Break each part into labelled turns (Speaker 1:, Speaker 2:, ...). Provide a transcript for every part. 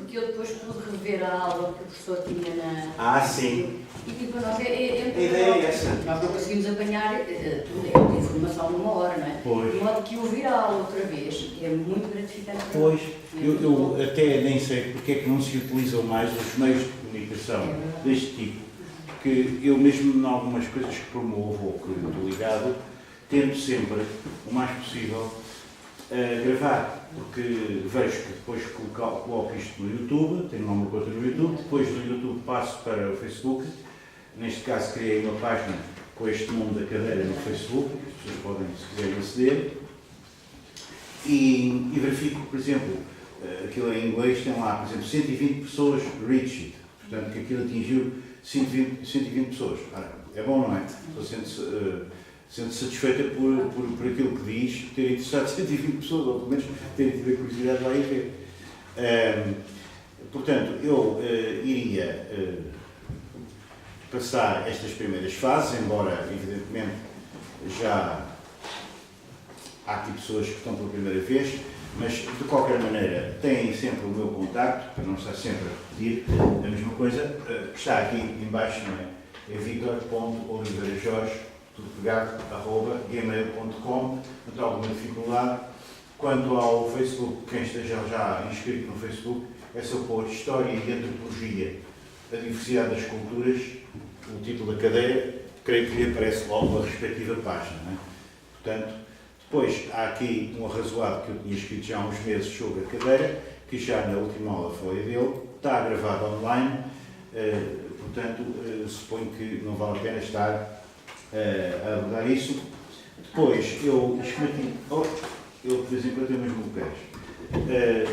Speaker 1: porque eu depois pude rever a aula que o professor tinha na...
Speaker 2: Sim.
Speaker 1: E para nós
Speaker 2: A ideia é essa.
Speaker 1: Nós não conseguimos apanhar tudo, a informação numa hora, não é?
Speaker 2: Pois.
Speaker 1: De modo que ouvir a aula outra vez é muito gratificante.
Speaker 2: Pois, eu até nem sei porque é que não se utilizam mais os meios de comunicação deste tipo, que eu mesmo em algumas coisas que promovo ou que estou ligado, tento sempre, o mais possível, gravar, porque vejo que depois coloco isto no YouTube, tenho uma conta no YouTube, depois do YouTube passo para o Facebook, neste caso criei uma página com este mundo da cadeira no Facebook, as pessoas podem, se quiserem, aceder, e verifico, por exemplo, aquilo em inglês tem lá, por exemplo, 120 pessoas reached, portanto que aquilo atingiu 120 pessoas. Ora, é bom, não é? Estou sendo satisfeita por aquilo que diz, ter interessado 120 pessoas, ou pelo menos ter tido a curiosidade de lá e ver. Portanto, eu iria passar estas primeiras fases, embora, evidentemente, já há aqui pessoas que estão pela primeira vez, mas, de qualquer maneira, têm sempre o meu contacto, para não estar sempre a repetir a mesma coisa, que está aqui em baixo, não é? É victor.oliveirajorge, tudo pegado, @gmail.com. Não tem alguma dificuldade. Quanto ao Facebook, quem esteja já inscrito no Facebook, é só pôr História e Antropologia, a diversidade das culturas, o título da cadeira, creio que lhe aparece logo a respectiva página, não é? Portanto, depois há aqui um arrazoado que eu tinha escrito já há uns meses sobre a cadeira, que já na última aula falei dele, está gravado online, portanto, suponho que não vale a pena estar a abordar isso. Depois, eu de vez em quando tenho mesmo bocais.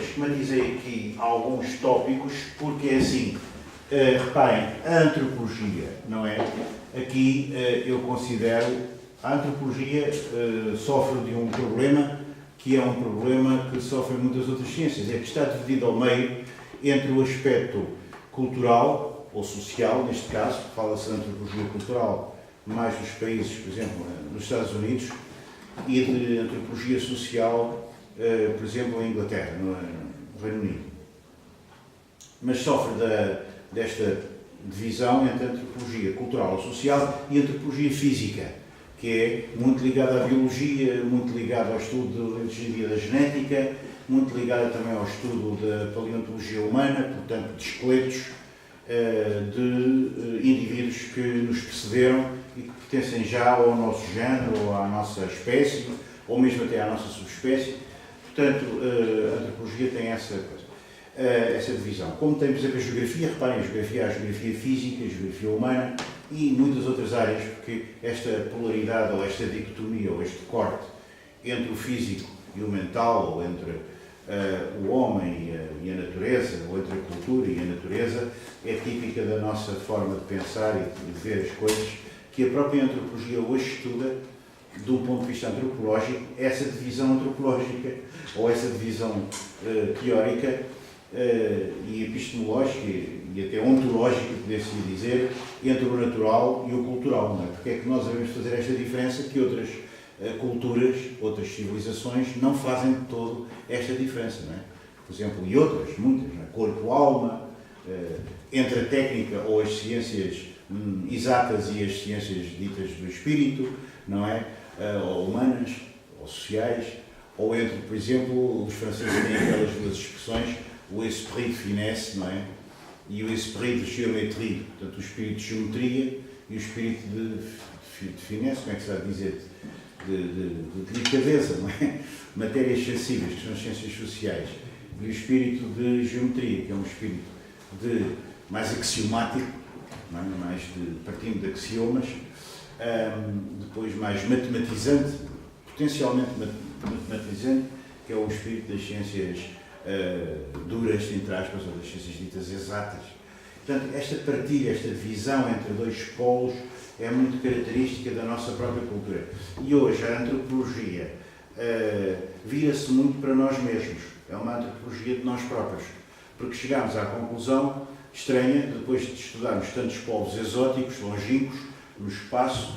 Speaker 2: Esquematizei aqui alguns tópicos, porque é assim, reparem, a antropologia, não é? Aqui eu considero a antropologia sofre de um problema que é um problema que sofrem muitas outras ciências, é que está dividido ao meio entre o aspecto cultural ou social, neste caso, fala-se de antropologia cultural mais nos países, por exemplo, nos Estados Unidos, e de antropologia social, por exemplo, em Inglaterra, no Reino Unido. Mas sofre desta divisão entre antropologia cultural ou social e antropologia física, que é muito ligada à biologia, muito ligada ao estudo da engenharia da genética, muito ligada também ao estudo da paleontologia humana, portanto, de esqueletos de indivíduos que nos precederam e que pertencem já ao nosso género, ou à nossa espécie, ou mesmo até à nossa subespécie. Portanto, a antropologia tem essa divisão. Como tem, por exemplo, a geografia, reparem, a geografia física, a geografia humana e muitas outras áreas, porque esta polaridade, ou esta dicotomia, ou este corte entre o físico e o mental, ou entre o homem e a natureza, ou entre a cultura e a natureza, é típica da nossa forma de pensar e de ver as coisas, que a própria antropologia hoje estuda, de um ponto de vista antropológico, essa divisão antropológica, ou essa divisão teórica e epistemológica e até ontológica, poderia-se dizer, entre o natural e o cultural. Não é? Porque é que nós devemos fazer esta diferença que outras culturas, outras civilizações não fazem de todo esta diferença, não é? Por exemplo, e outras, muitas, não é? Corpo-alma, entre a técnica ou as ciências exatas e as ciências ditas do espírito, não é? Ou humanas, ou sociais, ou entre, por exemplo, os franceses têm aquelas duas expressões, o esprit de finesse, não é? E o esprit de géométrie, portanto, o espírito de geometria e o espírito de finesse, como é que se vai dizer? De delicadeza, não é? Matérias sensíveis, que são as ciências sociais, e o espírito de geometria, que é um espírito mais axiomático, não é? Partindo de axiomas, depois mais matematizante, potencialmente matematizante, que é o espírito das ciências duras, entre aspas, ou das ciências ditas exatas. Portanto, esta partilha, esta divisão entre dois polos é muito característica da nossa própria cultura. E hoje a antropologia vira-se muito para nós mesmos. É uma antropologia de nós próprios. Porque chegámos à conclusão estranha, depois de estudarmos tantos povos exóticos, longínquos, no espaço,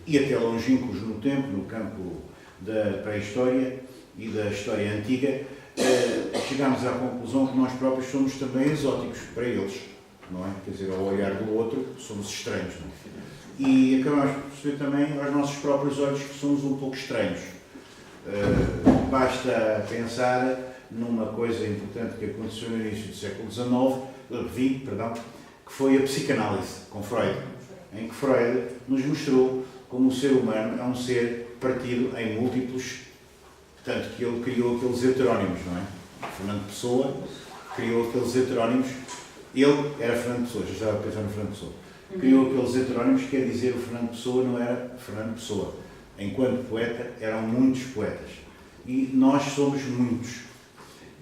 Speaker 2: e até longínquos no tempo, no campo da pré-história e da história antiga, chegámos à conclusão que nós próprios somos também exóticos para eles, não é? Quer dizer, ao olhar do outro, somos estranhos, não é? E acabamos por perceber também aos nossos próprios olhos que somos um pouco estranhos. Basta pensar numa coisa importante que aconteceu no início do século XX, que foi a psicanálise, com Freud, em que Freud nos mostrou como o ser humano é um ser partido em múltiplos, tanto que ele criou aqueles heterónimos, não é? Fernando Pessoa criou aqueles heterónimos, ele era Fernando Pessoa, já estava a pensar no Fernando Pessoa, criou aqueles heterónimos, quer dizer, o Fernando Pessoa não era Fernando Pessoa. Enquanto poeta, eram muitos poetas. E nós somos muitos.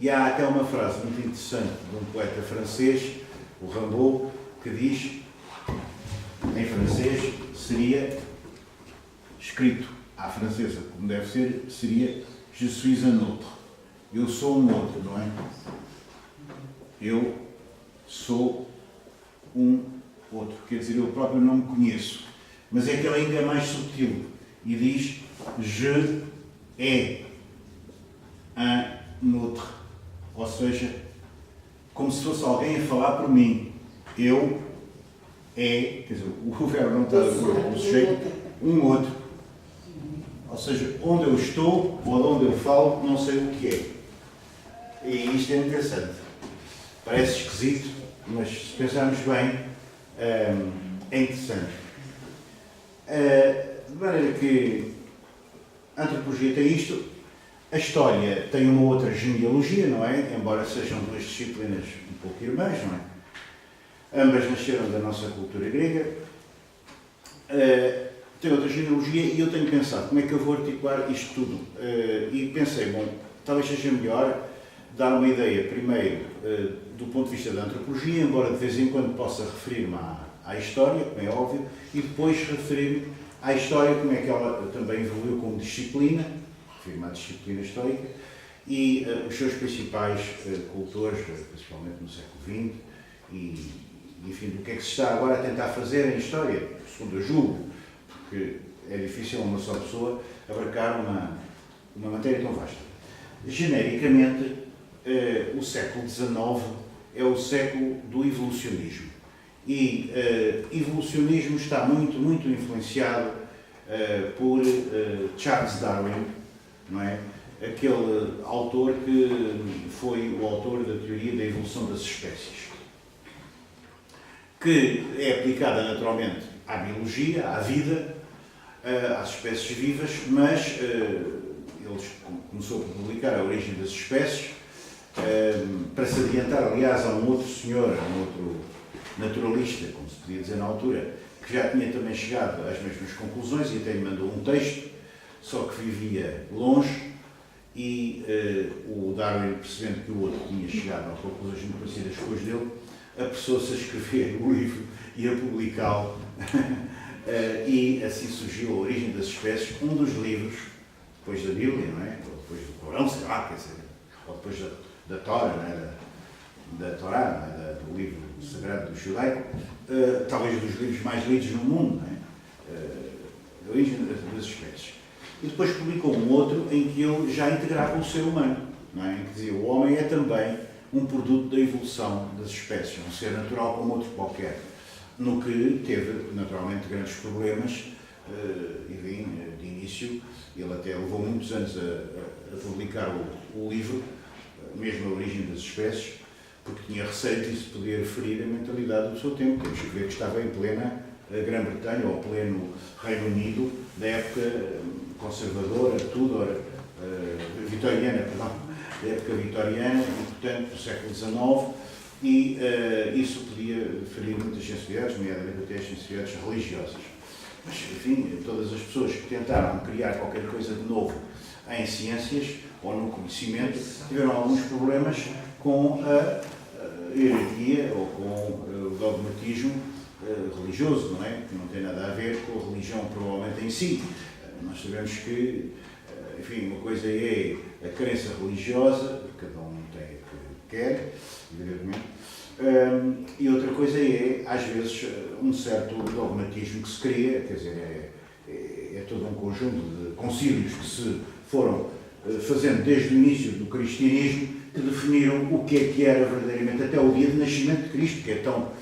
Speaker 2: E há até uma frase muito interessante de um poeta francês, o Rimbaud, que diz, em francês, seria escrito à francesa, como deve ser, seria Je suis un autre. Eu sou um outro, não é? Eu sou um outro. Quer dizer, eu próprio não me conheço. Mas é que ele ainda é mais subtil. E diz, je é un autre. Ou seja, como se fosse alguém a falar por mim. Eu é, quer dizer, o verbo não está o sujeito, um outro. Ou seja, onde eu estou ou de onde eu falo, não sei o que é. E isto é interessante. Parece esquisito, mas se pensarmos bem, é interessante. De maneira que a antropologia tem isto, a história tem uma outra genealogia, não é? Embora sejam duas disciplinas um pouco irmãs, não é? Ambas nasceram da nossa cultura grega. Tem outra genealogia e eu tenho pensado como é que eu vou articular isto tudo. E pensei, bom, talvez seja melhor dar uma ideia, primeiro, do ponto de vista da antropologia, embora de vez em quando possa referir-me à história, como é óbvio, e depois referir-me à história, como é que ela também evoluiu como disciplina, refiro-me à disciplina histórica, e os seus principais cultores, principalmente no século XX, e, enfim, do que é que se está agora a tentar fazer em história, segundo eu julgo, porque é difícil uma só pessoa abarcar uma matéria tão vasta. Genericamente, o século XIX é o século do evolucionismo. E evolucionismo está muito, muito influenciado por Charles Darwin, não é? Aquele autor que foi o autor da teoria da evolução das espécies, que é aplicada naturalmente à biologia, à vida, às espécies vivas, mas ele começou por publicar a origem das espécies, para se adiantar, aliás, a um outro senhor, a um outro naturalista, como se podia dizer na altura, que já tinha também chegado às mesmas conclusões e até lhe mandou um texto, só que vivia longe, e o Darwin, percebendo que o outro tinha chegado a conclusões muito parecidas com as dele, apressou-se a escrever o livro e a publicá-lo, e assim surgiu A Origem das Espécies, um dos livros, depois da Bíblia, não é? Ou depois do Corão, sei lá, quer dizer, ou depois da Tora, não é? Da Torá, não é? Do livro sagrado do judaico, talvez dos livros mais lidos no mundo, não é? A Origem das Espécies. E depois publicou um outro em que ele já integrava o ser humano, não é? Em que dizia, o homem é também um produto da evolução das espécies, um ser natural como outro qualquer, no que teve, naturalmente, grandes problemas, enfim, de início. Ele até levou muitos anos a publicar o livro, mesmo A Origem das Espécies, porque tinha receio de isso poder ferir a mentalidade do seu tempo. Temos que ver que estava em plena Grã-Bretanha, ou pleno Reino Unido, da época conservadora, Tudor, vitoriana, perdão, da época vitoriana, e, portanto, do século XIX, e isso podia ferir muitas sensibilidades, nomeadamente até as sensibilidades religiosas. Mas, enfim, todas as pessoas que tentaram criar qualquer coisa de novo em ciências ou no conhecimento tiveram alguns problemas com a hierarquia ou com o dogmatismo religioso, não é? Que não tem nada a ver com a religião provavelmente em si. Nós sabemos que, enfim, uma coisa é a crença religiosa, cada um tem o que quer, evidentemente, e outra coisa é, às vezes, um certo dogmatismo que se cria, quer dizer, é todo um conjunto de concílios que se foram fazendo desde o início do cristianismo que definiram o que era verdadeiramente até o dia de nascimento de Cristo, que é tão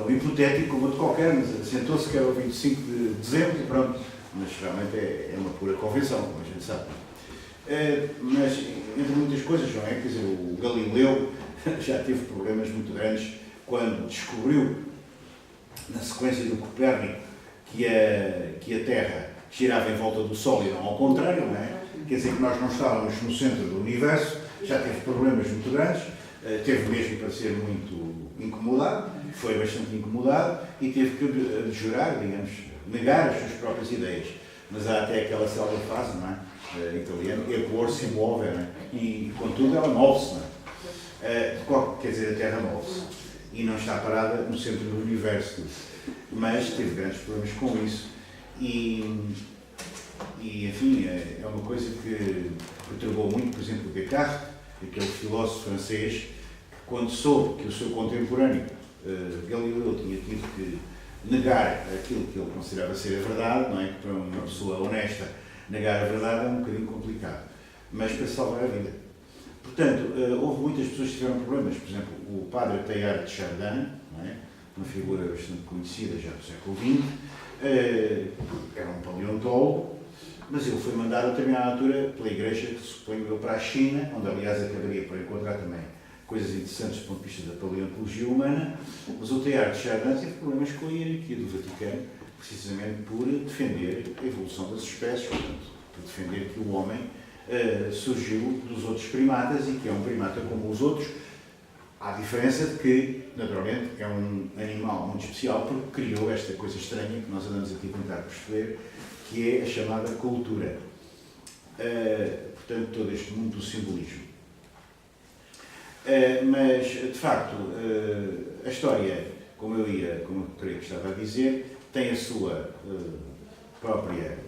Speaker 2: hipotético como outro qualquer, mas assentou-se que era o 25 de dezembro, pronto, mas realmente é uma pura convenção, como a gente sabe. Mas, entre muitas coisas, não é? Quer dizer, o Galileu já teve problemas muito grandes quando descobriu, na sequência do Copérnico, que a Terra girava em volta do Sol e não ao contrário, não é? Quer dizer que nós não estávamos no centro do universo, já teve problemas muito grandes, teve mesmo para ser muito incomodado, foi bastante incomodado e teve que jurar, digamos, negar as suas próprias ideias. Mas há até aquela célebre frase, não é? Italiana, equor si muove, não é? E, contudo, ela move-se, não é? Quer dizer, a Terra move-se e não está parada no centro do universo, mas teve grandes problemas com isso e enfim, é uma coisa que perturbou muito, por exemplo, Descartes, aquele filósofo francês, que quando soube que o seu contemporâneo, Galileu, tinha tido que negar aquilo que ele considerava ser a verdade, não é? Que para uma pessoa honesta negar a verdade é um bocadinho complicado, mas para salvar a vida. Portanto, houve muitas pessoas que tiveram problemas, por exemplo, o padre Teilhard de Chardin, não é? Uma figura bastante conhecida já do século XX, era um paleontólogo, mas ele foi mandado a determinada altura pela Igreja, que suponho para a China, onde aliás acabaria por encontrar também coisas interessantes do ponto de vista da paleontologia humana, mas o Teilhard de Chardin teve problemas com a hierarquia do Vaticano, precisamente por defender a evolução das espécies, portanto, por defender que o homem surgiu dos outros primatas e que é um primata como os outros. Há a diferença de que, naturalmente, é um animal muito especial porque criou esta coisa estranha que nós andamos aqui a tentar perceber, que é a chamada cultura. Portanto, todo este mundo do simbolismo. Mas, de facto, a história, como eu creio que estava a dizer, tem a sua própria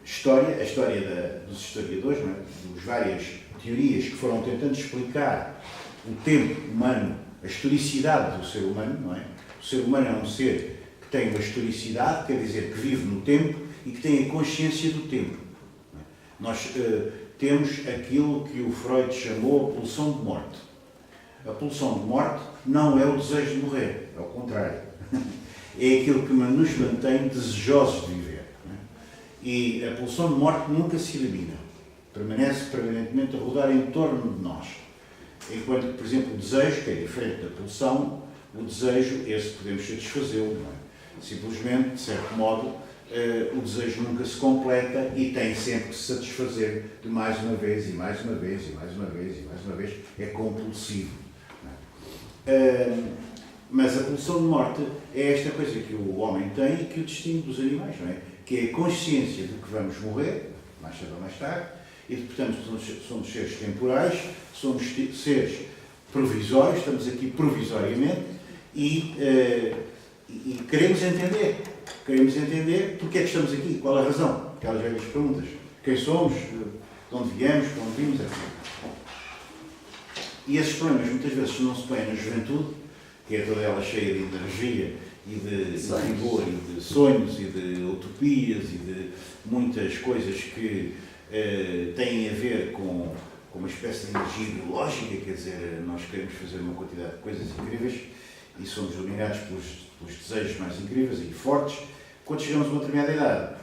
Speaker 2: história, a história dos historiadores, não é? Das várias teorias que foram tentando explicar o tempo humano, a historicidade do ser humano, não é? O ser humano é um ser que tem uma historicidade, quer dizer, que vive no tempo e que tem a consciência do tempo. Não é? Nós temos aquilo que o Freud chamou a pulsão de morte. A pulsão de morte não é o desejo de morrer, é o contrário. É aquilo que nos mantém desejosos de viver. Não é? E a pulsão de morte nunca se elimina. Permanece permanentemente a rodar em torno de nós. Enquanto que, por exemplo, o desejo, que é diferente da pulsão, o desejo, esse podemos satisfazê-lo, não é? Simplesmente, de certo modo, o desejo nunca se completa e tem sempre que se satisfazer de mais uma vez, e mais uma vez, e mais uma vez, e mais uma vez. É compulsivo. Não é? Mas a pulsão de morte é esta coisa que o homem tem e que o distingue dos animais, não é? Que é a consciência de que vamos morrer, mais cedo ou mais tarde, e, portanto, somos seres temporais, somos seres provisórios, estamos aqui provisoriamente e queremos entender. Queremos entender porque é que estamos aqui, qual a razão, aquelas velhas perguntas. Quem somos, de onde viemos, para onde vimos, etc. E esses problemas muitas vezes não se põem na juventude, que é toda ela cheia de energia e de vigor e de sonhos e de utopias e de muitas coisas que têm a ver com uma espécie de energia biológica, quer dizer, nós queremos fazer uma quantidade de coisas incríveis e somos dominados pelos desejos mais incríveis e fortes. Quando chegamos a uma determinada idade,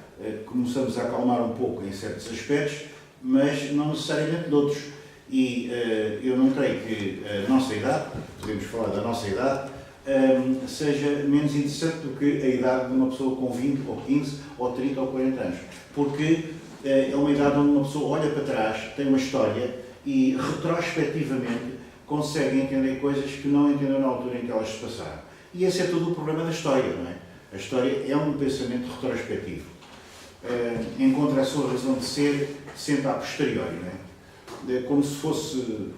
Speaker 2: começamos a acalmar um pouco em certos aspectos, mas não necessariamente de outros. E eu não creio que a nossa idade, podemos falar da nossa idade, seja menos interessante do que a idade de uma pessoa com 20 ou 15 ou 30 ou 40 anos. Porque é uma idade onde uma pessoa olha para trás, tem uma história e retrospectivamente consegue entender coisas que não entendeu na altura em que elas se passaram. E esse é todo o problema da história, não é? A história é um pensamento retrospectivo. Encontra a sua razão de ser sempre a posteriori, não é? Como se fosse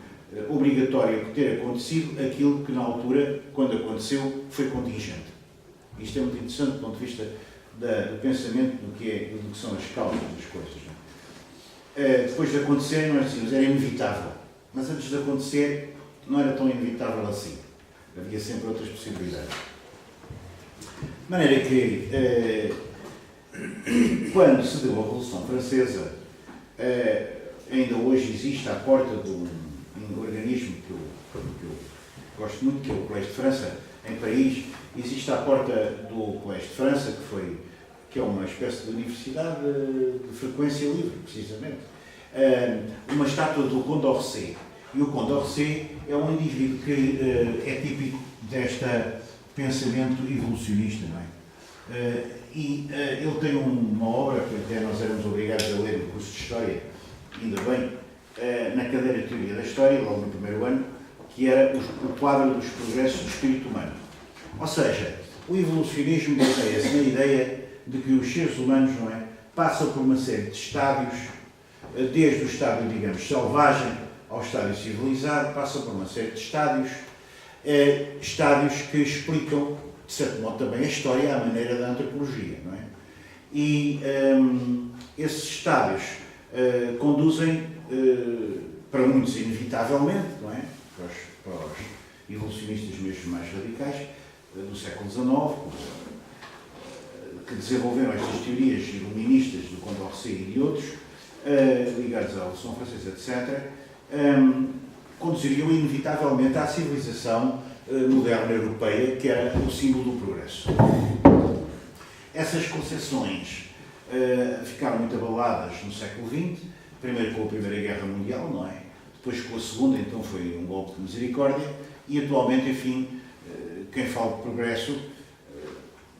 Speaker 2: obrigatório ter acontecido aquilo que na altura, quando aconteceu, foi contingente. Isto é muito interessante do ponto de vista do pensamento do que são as causas das coisas. Não é? Depois de acontecer, nós dizíamos, era inevitável. Mas antes de acontecer, não era tão inevitável assim. Havia sempre outras possibilidades. De maneira que, quando se deu a Revolução Francesa, ainda hoje existe à porta de um organismo que eu gosto muito, que é o Colégio de França, em Paris, existe à porta do Colégio de França, que é uma espécie de universidade de frequência livre, precisamente, uma estátua do Condorcet. E o Condorcet é um indivíduo que é típico deste pensamento evolucionista, não é? Ele tem uma obra que até nós éramos obrigados a ler no curso de História, ainda bem, na cadeira de Teoria da História, logo no primeiro ano, que era o quadro dos progressos do espírito humano. Ou seja, o evolucionismo baseia-se na ideia de que os seres humanos, não é, passam por uma série de estádios, desde o estádio, digamos, selvagem ao estádio civilizado, passam por uma série de estádios que explicam, de certo modo, também a história à maneira da antropologia, não é? E esses estádios conduzem, para muitos inevitavelmente, não é? Para os evolucionistas mesmo mais radicais, do século XIX, que desenvolveram estas teorias iluministas do Condorcet e de outros, ligados à Revolução Francesa, etc., conduziriam inevitavelmente à civilização moderna europeia, que era o símbolo do progresso. Essas concepções ficaram muito abaladas no século XX, primeiro com a Primeira Guerra Mundial, não é? Depois com a Segunda, então foi um golpe de misericórdia, e atualmente, enfim, quem fala de progresso,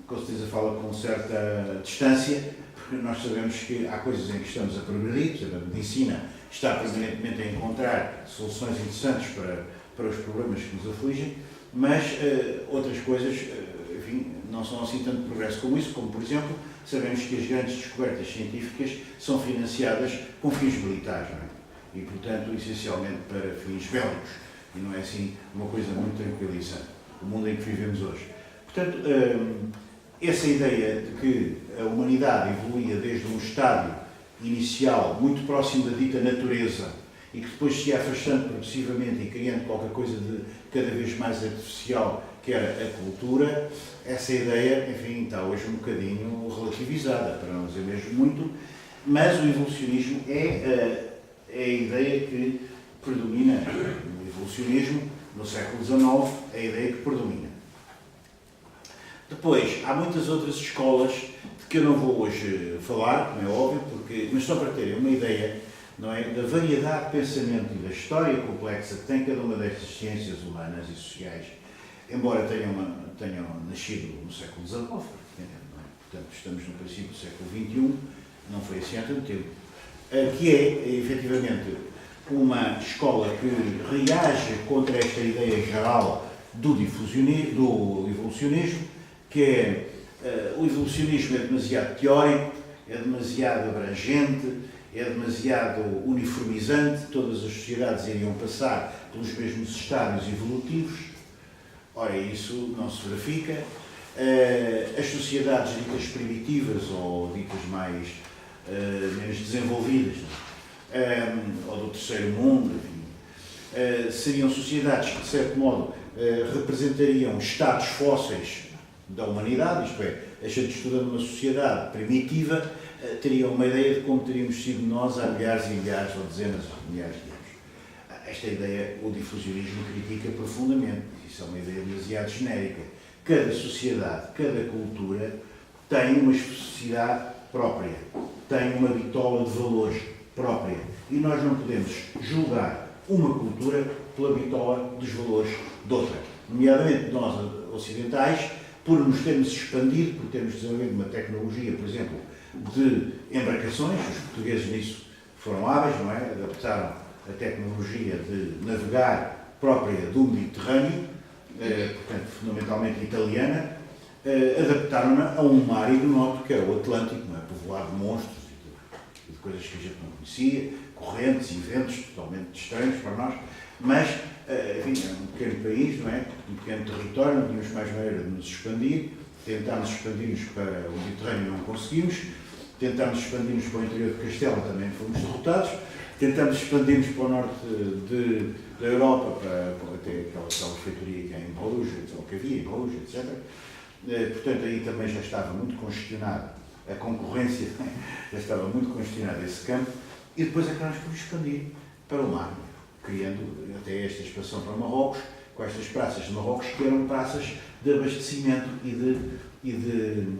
Speaker 2: com certeza fala com certa distância, porque nós sabemos que há coisas em que estamos a progredir, por exemplo, a medicina está permanentemente a encontrar soluções interessantes para os problemas que nos afligem, mas outras coisas, enfim, não são assim tanto progresso como isso, como, por exemplo, sabemos que as grandes descobertas científicas são financiadas com fins militares, não é? E, portanto, essencialmente para fins bélicos, e não é assim uma coisa muito tranquilizante, o mundo em que vivemos hoje. Portanto, essa ideia de que a humanidade evoluía desde um estádio inicial muito próximo da dita natureza e que depois se ia afastando progressivamente e criando qualquer coisa de cada vez mais artificial, que era a cultura, essa ideia, enfim, está hoje um bocadinho relativizada, para não dizer mesmo muito, mas o evolucionismo é a ideia que predomina no evolucionismo, no século XIX, é a ideia que predomina. Depois, há muitas outras escolas de que eu não vou hoje falar, como é óbvio, mas só para terem uma ideia, não é, da variedade de pensamento e da história complexa que tem cada uma destas ciências humanas e sociais, embora tenham nascido no século XIX, não é? Portanto, estamos no princípio do século XXI, não foi assim há tanto tempo, que é, efetivamente, uma escola que reage contra esta ideia geral do evolucionismo, que é o evolucionismo é demasiado teórico, é demasiado abrangente, é demasiado uniformizante, todas as sociedades iriam passar pelos mesmos estádios evolutivos. Ora, isso não se verifica. As sociedades ditas primitivas ou ditas menos desenvolvidas, ou do terceiro mundo, enfim, seriam sociedades que, de certo modo, representariam estados fósseis da humanidade, isto é, a gente estudando uma sociedade primitiva, teria uma ideia de como teríamos sido nós há milhares e milhares, ou dezenas de milhares de anos. Esta ideia o difusionismo critica profundamente, isso é uma ideia demasiado genérica. Cada sociedade, cada cultura tem uma especificidade própria, tem uma bitola de valores própria, e nós não podemos julgar uma cultura pela bitola dos valores de outra. Nomeadamente nós, ocidentais, por nos termos expandido, por termos desenvolvido uma tecnologia, por exemplo, de embarcações, os portugueses nisso foram hábeis, não é? Adaptaram a tecnologia de navegar própria do Mediterrâneo, portanto, fundamentalmente italiana, adaptaram-na a um mar ignoto, que era o Atlântico, não é? Povoado de monstros e de coisas que a gente não conhecia, correntes e ventos totalmente estranhos para nós, mas, enfim, é um pequeno país, não é? Um pequeno território, não tínhamos mais maneira de nos expandir, tentámos expandir-nos para o Mediterrâneo, não conseguimos, tentámos expandir-nos para o interior de Castela, também fomos derrotados, tentámos expandir-nos para o norte da Europa, para até aquela feitoria que é em Bruges, ou que havia em Bruges, etc. Portanto, aí também já estava muito congestionado, a concorrência já estava muito congestionada esse campo, e depois acabamos por expandir para o mar, criando até esta expansão para Marrocos, com estas praças de Marrocos, que eram praças de abastecimento e de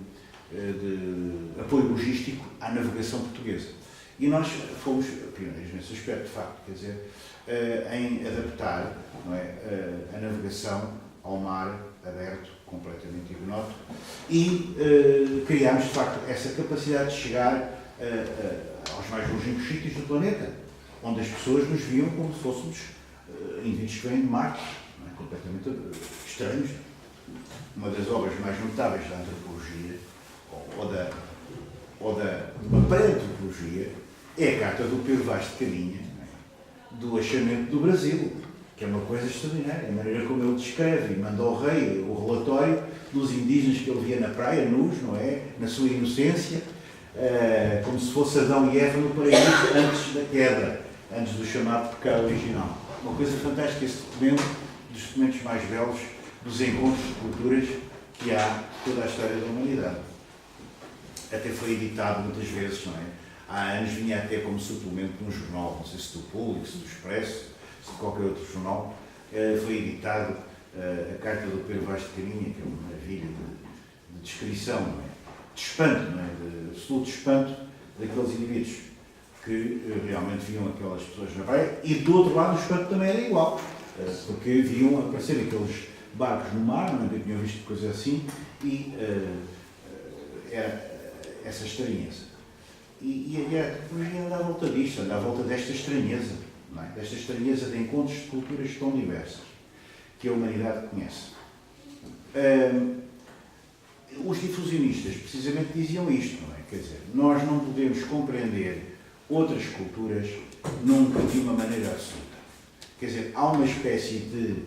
Speaker 2: apoio logístico à navegação portuguesa. E nós fomos pioneiros nesse aspecto, de facto, quer dizer, em adaptar, não é, a navegação ao mar aberto, completamente ignoto, e criámos, de facto, essa capacidade de chegar aos mais longínquos sítios do planeta, onde as pessoas nos viam como se fôssemos indivíduos que vêm de Marte, não é, completamente estranhos. Uma das obras mais notáveis da antropologia, ou da pré-antropologia, é a carta do Pedro Vaz de Caminha, do achamento do Brasil, que é uma coisa extraordinária, a maneira como ele descreve e manda ao rei o relatório dos indígenas que ele via na praia, nus, não é? Na sua inocência, como se fosse Adão e Eva no paraíso antes da queda, antes do chamado pecado original. Uma coisa fantástica, esse documento, dos documentos mais belos, dos encontros de culturas que há toda a história da humanidade. Até foi editado muitas vezes, não é? Há anos vinha até como suplemento de um jornal, não sei se do Público, se do Expresso, se de qualquer outro jornal, foi editado a carta do Pedro Vaz de Caminha, que é uma maravilha de descrição, não é? De espanto, não é? De absoluto espanto daqueles indivíduos que realmente viam aquelas pessoas na praia, e do outro lado o espanto também era igual, porque viam aparecer aqueles barcos no mar, nunca tinham visto coisa assim, e era essa estranheza. E a tecnologia anda à volta disto, anda à volta desta estranheza, não é? Desta estranheza de encontros de culturas tão diversas que a humanidade conhece. Os difusionistas precisamente diziam isto, não é? Quer dizer, nós não podemos compreender outras culturas nunca de uma maneira absoluta. Quer dizer, há uma espécie de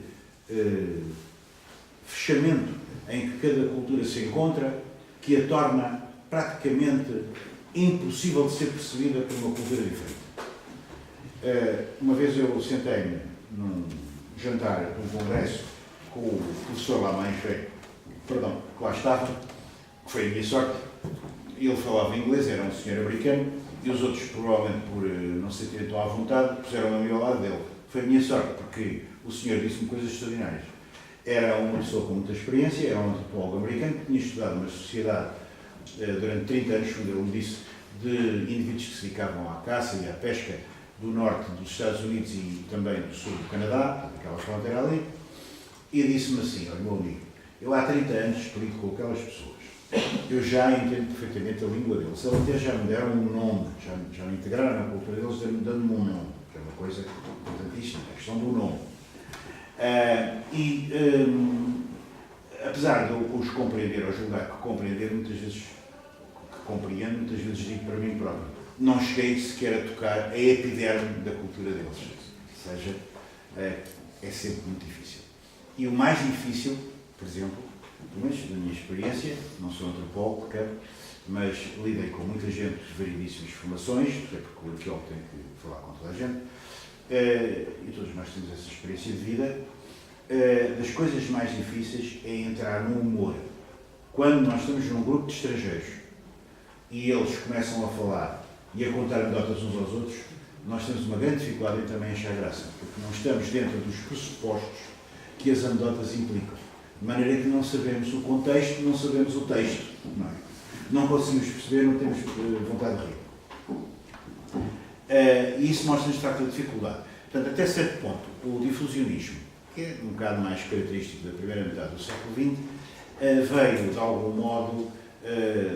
Speaker 2: fechamento em que cada cultura se encontra que a torna praticamente impossível de ser percebida por uma cultura diferente. Uma vez eu sentei-me num jantar de um congresso com o professor Lamanche, que lá estava, que foi a minha sorte. Ele falava inglês, era um senhor americano, e os outros, provavelmente por não se sentirem tão à vontade, puseram-me a mim ao lado dele. Foi a minha sorte, porque o senhor disse-me coisas extraordinárias. Era uma pessoa com muita experiência, era um antropólogo americano que tinha estudado uma sociedade durante 30 anos, quando ele me disse, de indivíduos que se dedicavam à caça e à pesca do norte dos Estados Unidos e também do sul do Canadá, aquela fronteira ali, e disse-me assim: olha, meu amigo, eu há 30 anos explico com aquelas pessoas, eu já entendo perfeitamente a língua deles, eles até já me deram um nome, já me integraram na cultura deles, dando-me um nome, que é uma coisa importantíssima, a questão do nome. Apesar de eu os compreender ou julgar que compreender, muitas vezes compreendo, muitas vezes digo para mim próprio, não cheguei sequer a tocar a epiderme da cultura deles. Ou seja, é sempre muito difícil. E o mais difícil, por exemplo, pelo menos da minha experiência, não sou antropólogo, mas lidei com muita gente de variedíssimas formações, até porque o arqueólogo tem que falar com toda a gente, e todos nós temos essa experiência de vida. Das coisas mais difíceis é entrar no humor. Quando nós estamos num grupo de estrangeiros e eles começam a falar e a contar anedotas uns aos outros, nós temos uma grande dificuldade em também achar graça, porque não estamos dentro dos pressupostos que as anedotas implicam. De maneira que não sabemos o contexto, não sabemos o texto. Não é? Não conseguimos perceber, não temos vontade de rir. E isso mostra-nos de facto a dificuldade. Portanto, até certo ponto, o difusionismo, que é um bocado mais característico da primeira metade do século XX, veio, de algum modo,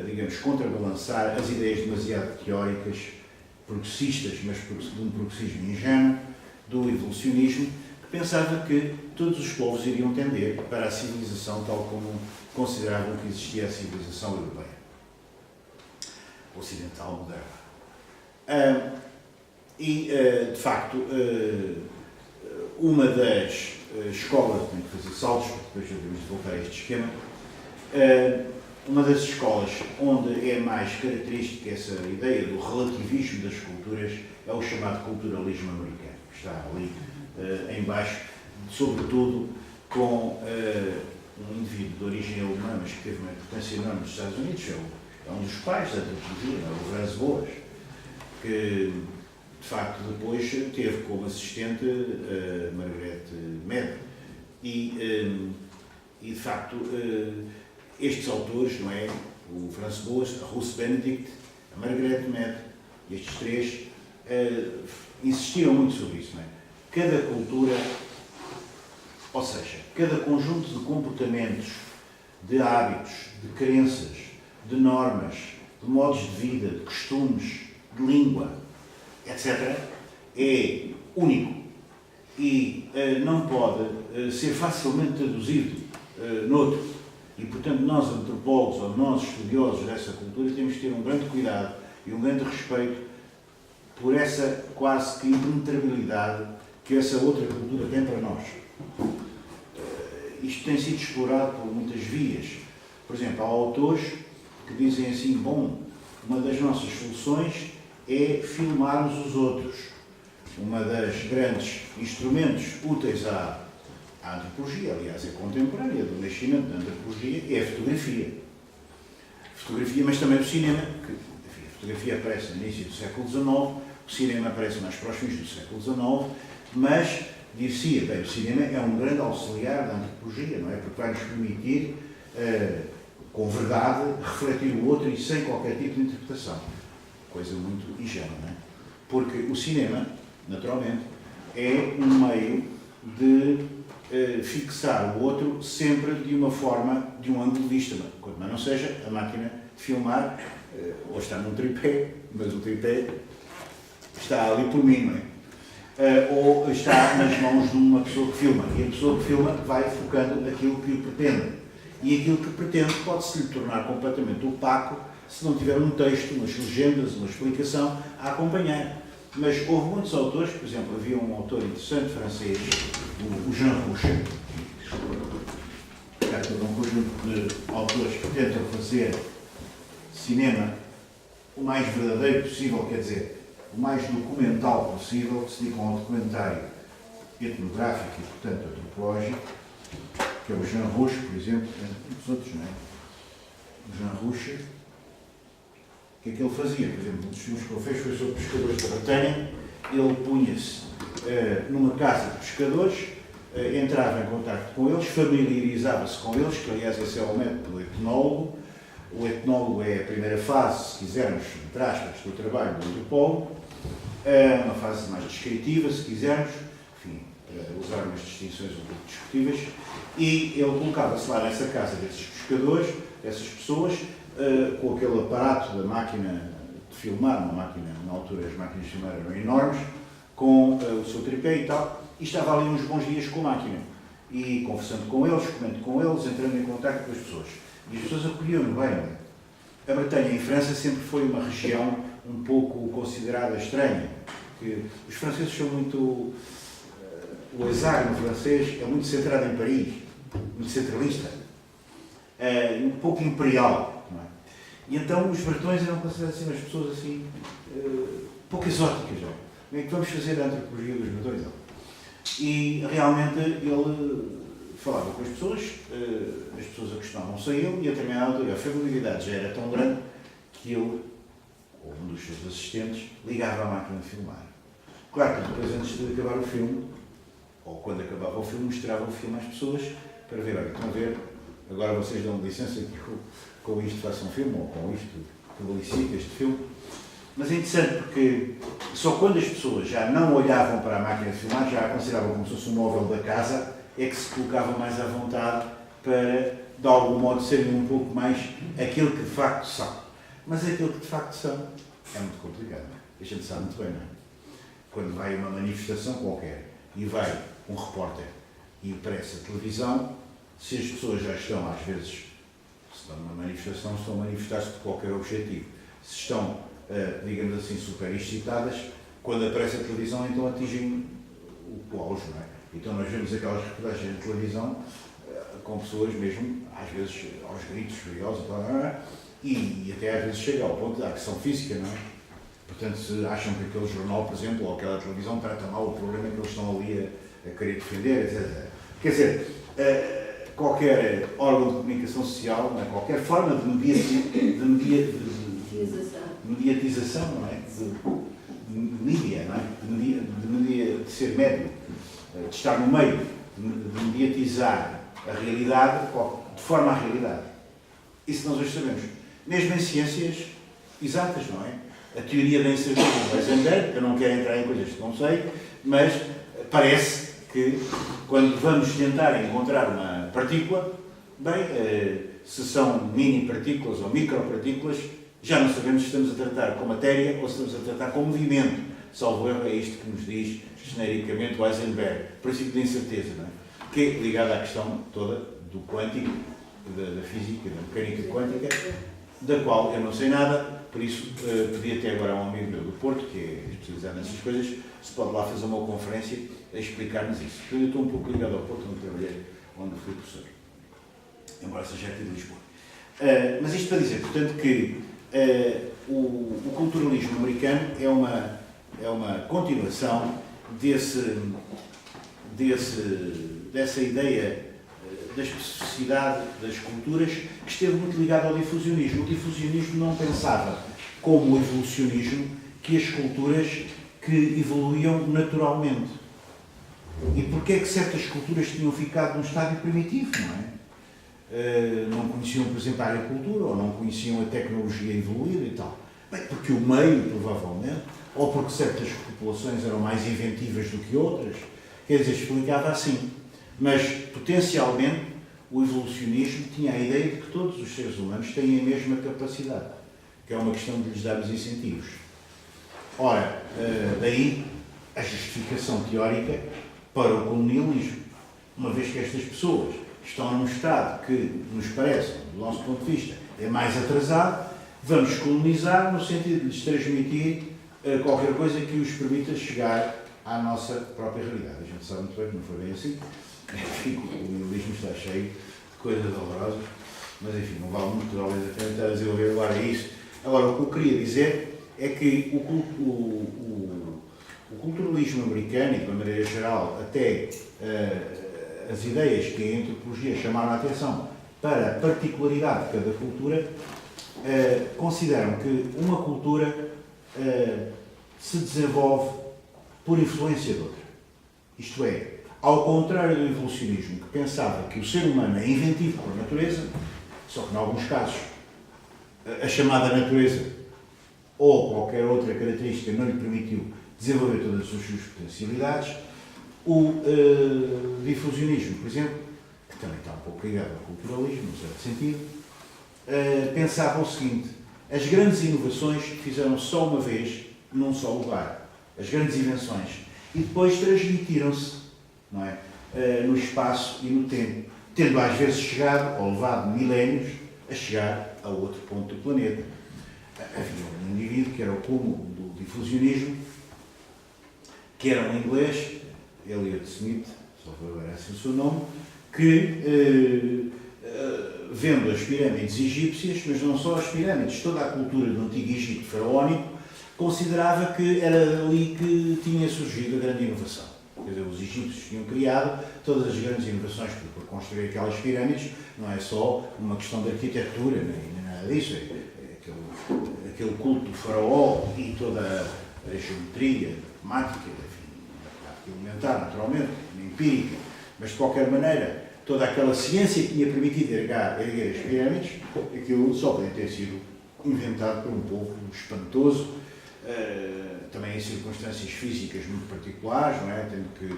Speaker 2: digamos, contrabalançar as ideias demasiado teóricas, progressistas, mas de um progressismo ingênuo, do evolucionismo, que pensava que todos os povos iriam tender para a civilização tal como consideravam que existia a civilização europeia, ocidental, moderna. De facto, uma das escolas, tenho que fazer saltos, depois devemos voltar a este esquema, uma das escolas onde é mais característica essa ideia do relativismo das culturas é o chamado culturalismo americano, que está ali em baixo, sobretudo com um indivíduo de origem alemã, mas que teve uma importância enorme nos Estados Unidos, é um dos pais da antropologia, o Franz Boas, que de facto, depois teve como assistente Margaret Mead. E, de facto, estes autores, não é? O Franz Boas, a Ruth Benedict, a Margaret Mead, estes três, insistiram muito sobre isso, não é? Cada cultura, ou seja, cada conjunto de comportamentos, de hábitos, de crenças, de normas, de modos de vida, de costumes, de língua, etc., é único e não pode ser facilmente traduzido noutro. E, portanto, nós, antropólogos ou nós, estudiosos dessa cultura, temos que ter um grande cuidado e um grande respeito por essa quase que impenetrabilidade que essa outra cultura tem para nós. Isto tem sido explorado por muitas vias. Por exemplo, há autores que dizem assim, bom, uma das nossas soluções é filmarmos os outros. Uma das grandes instrumentos úteis à antropologia, aliás, é contemporânea do nascimento da antropologia, é a fotografia. Fotografia, mas também o cinema, que enfim, a fotografia aparece no início do século XIX, o cinema aparece mais próximos do século XIX, mas, dir-se-ia, bem, o cinema é um grande auxiliar da antropologia, não é? Porque vai nos permitir, com verdade, refletir o outro e sem qualquer tipo de interpretação. Coisa muito ingênua, não é? Porque o cinema, naturalmente, é um meio de fixar o outro sempre de uma forma, de um ângulo de vista, mas não seja a máquina de filmar, ou está num tripé, mas o tripé está ali por mim, não é? Ou está nas mãos de uma pessoa que filma, e a pessoa que filma vai focando naquilo que pretende. E aquilo que pretende pode-se lhe tornar completamente opaco se não tiver um texto, umas legendas, uma explicação a acompanhar. Mas houve muitos autores, por exemplo, havia um autor interessante francês, o Jean Roucher, que é todo um conjunto de autores que tentam fazer cinema o mais verdadeiro possível, quer dizer, o mais documental possível, que se dedicam ao documentário etnográfico e, portanto, antropológico, que é o Jean Roucher, por exemplo, entre muitos outros, não é? O Jean Roucher. O que é que ele fazia? Por exemplo, um dos filmes que ele fez foi sobre pescadores da Bretanha. Ele punha-se numa casa de pescadores, entrava em contacto com eles, familiarizava-se com eles, que aliás esse é o método do etnólogo. O etnólogo é a primeira fase, se quisermos, entre aspas, do trabalho do antropólogo, uma fase mais descritiva, se quisermos, enfim, usar umas distinções um pouco discutíveis, e ele colocava-se lá nessa casa desses pescadores, dessas pessoas, com aquele aparato da máquina de filmar, uma máquina, na altura as máquinas de filmar eram enormes, com o seu tripé e tal, e estava ali uns bons dias com a máquina, e conversando com eles, comendo com eles, entrando em contato com as pessoas. E as pessoas acolhiam-no bem. A Bretanha, em França, sempre foi uma região um pouco considerada estranha, porque os franceses são muito... o azar no francês é muito centrado em Paris, muito centralista, um pouco imperial. Não é? E então os bretões eram considerados assim, umas pessoas assim, pouco exóticas. Não é? Como é que vamos fazer a antropologia dos bretões? E realmente ele falava com as pessoas acostumavam-se a ele, e a determinada altura a familiaridade já era tão grande que ele, ou um dos seus assistentes, ligava a máquina de filmar. Claro que depois, antes de acabar o filme, ou quando acabava o filme, mostrava o filme às pessoas para ver, olha, estão a ver, agora vocês dão licença que com isto façam um filme, ou com isto publicita este filme. Mas é interessante porque só quando as pessoas já não olhavam para a máquina de filmar, já a consideravam como se fosse um móvel da casa, é que se colocavam mais à vontade para, de algum modo, serem um pouco mais aquilo que de facto são. Mas aquilo que de facto são é muito complicado. A gente sabe muito bem, não é? Quando vai a uma manifestação qualquer e vai um repórter e aparece a televisão, se as pessoas já estão, às vezes, se estão numa manifestação, estão a manifestar-se de qualquer objetivo. Se estão, digamos assim, super excitadas, quando aparece a televisão, então atingem o auge, não é? Então nós vemos aquelas reportagens de televisão com pessoas mesmo, às vezes, aos gritos furiosos, e até às vezes chega ao ponto da agressão física, não é? Portanto, se acham que aquele jornal, por exemplo, ou aquela televisão trata mal o problema que eles estão ali a querer defender, etc. Quer dizer, qualquer órgão de comunicação social, não é? Qualquer forma de mediatização, não é? mídia, não é? De ser médio, de estar no meio, de mediatizar a realidade de forma à realidade. Isso nós hoje sabemos. Mesmo em ciências exatas, não é? A teoria da incerteza de Heisenberg, eu não quero entrar em coisas que não sei, mas parece que quando vamos tentar encontrar uma partícula, bem, se são mini-partículas ou micropartículas, já não sabemos se estamos a tratar com matéria ou se estamos a tratar com movimento. Salvo erro, é isto que nos diz genericamente o Heisenberg, princípio da incerteza, não é? Que é ligado à questão toda do quântico, da física, da mecânica quântica, da qual eu não sei nada. Por isso, pedi até agora a um amigo meu do Porto, que é especializado nessas coisas, se pode lá fazer uma conferência a explicar-nos isso. Porque eu estou um pouco ligado ao Porto, onde trabalhei, onde fui professor. Embora seja aqui de Lisboa. Mas isto para dizer, portanto, que o culturalismo americano é uma continuação dessa ideia da especificidade das culturas, que esteve muito ligado ao difusionismo. O difusionismo não pensava, como o evolucionismo, que as culturas que evoluíam naturalmente. E porquê é que certas culturas tinham ficado num estádio primitivo, não é? Não conheciam, por exemplo, a agricultura, ou não conheciam a tecnologia evoluir e tal. Bem, porque o meio, provavelmente, ou porque certas populações eram mais inventivas do que outras, quer dizer, explicava assim. Mas, potencialmente, o evolucionismo tinha a ideia de que todos os seres humanos têm a mesma capacidade, que é uma questão de lhes darmos incentivos. Ora, daí a justificação teórica para o colonialismo. Uma vez que estas pessoas estão num estado que nos parece, do nosso ponto de vista, é mais atrasado, vamos colonizar no sentido de lhes transmitir qualquer coisa que os permita chegar à nossa própria realidade. A gente sabe muito bem que não foi bem assim. Enfim, o colonialismo está cheio de coisas dolorosas, mas enfim, não vale muito talvez a pena estar a desenvolver agora isso. Agora, o que eu queria dizer é que o culturalismo americano, e de uma maneira geral, até as ideias que a antropologia chamaram a atenção para a particularidade de cada cultura, consideram que uma cultura se desenvolve por influência de outra. Isto é, ao contrário do evolucionismo, que pensava que o ser humano é inventivo por natureza, só que, em alguns casos, a chamada natureza ou qualquer outra característica não lhe permitiu desenvolver todas as suas potencialidades, o difusionismo, por exemplo, que também está um pouco ligado ao culturalismo, num certo sentido, pensava o seguinte: as grandes inovações fizeram só uma vez, num só lugar. As grandes invenções. E depois transmitiram-se, não é? No espaço e no tempo, tendo às vezes chegado, ou levado milénios, a chegar a outro ponto do planeta. Havia um indivíduo que era o cúmulo do difusionismo, que era um inglês, Elliot Smith, só agora esse é o seu nome, que, vendo as pirâmides egípcias, mas não só as pirâmides, toda a cultura do Antigo Egito faraónico, considerava que era ali que tinha surgido a grande inovação. Quer dizer, os egípcios tinham criado todas as grandes inovações para construir aquelas pirâmides. Não é só uma questão de arquitetura, nem nada disso. É aquele culto do faraó e toda a geometria, a matemática, enfim, a parte elementar, naturalmente, empírica, mas de qualquer maneira, toda aquela ciência que tinha permitido erguer as pirâmides, aquilo só podia ter sido inventado por um povo espantoso, também em circunstâncias físicas muito particulares, não é? Tendo que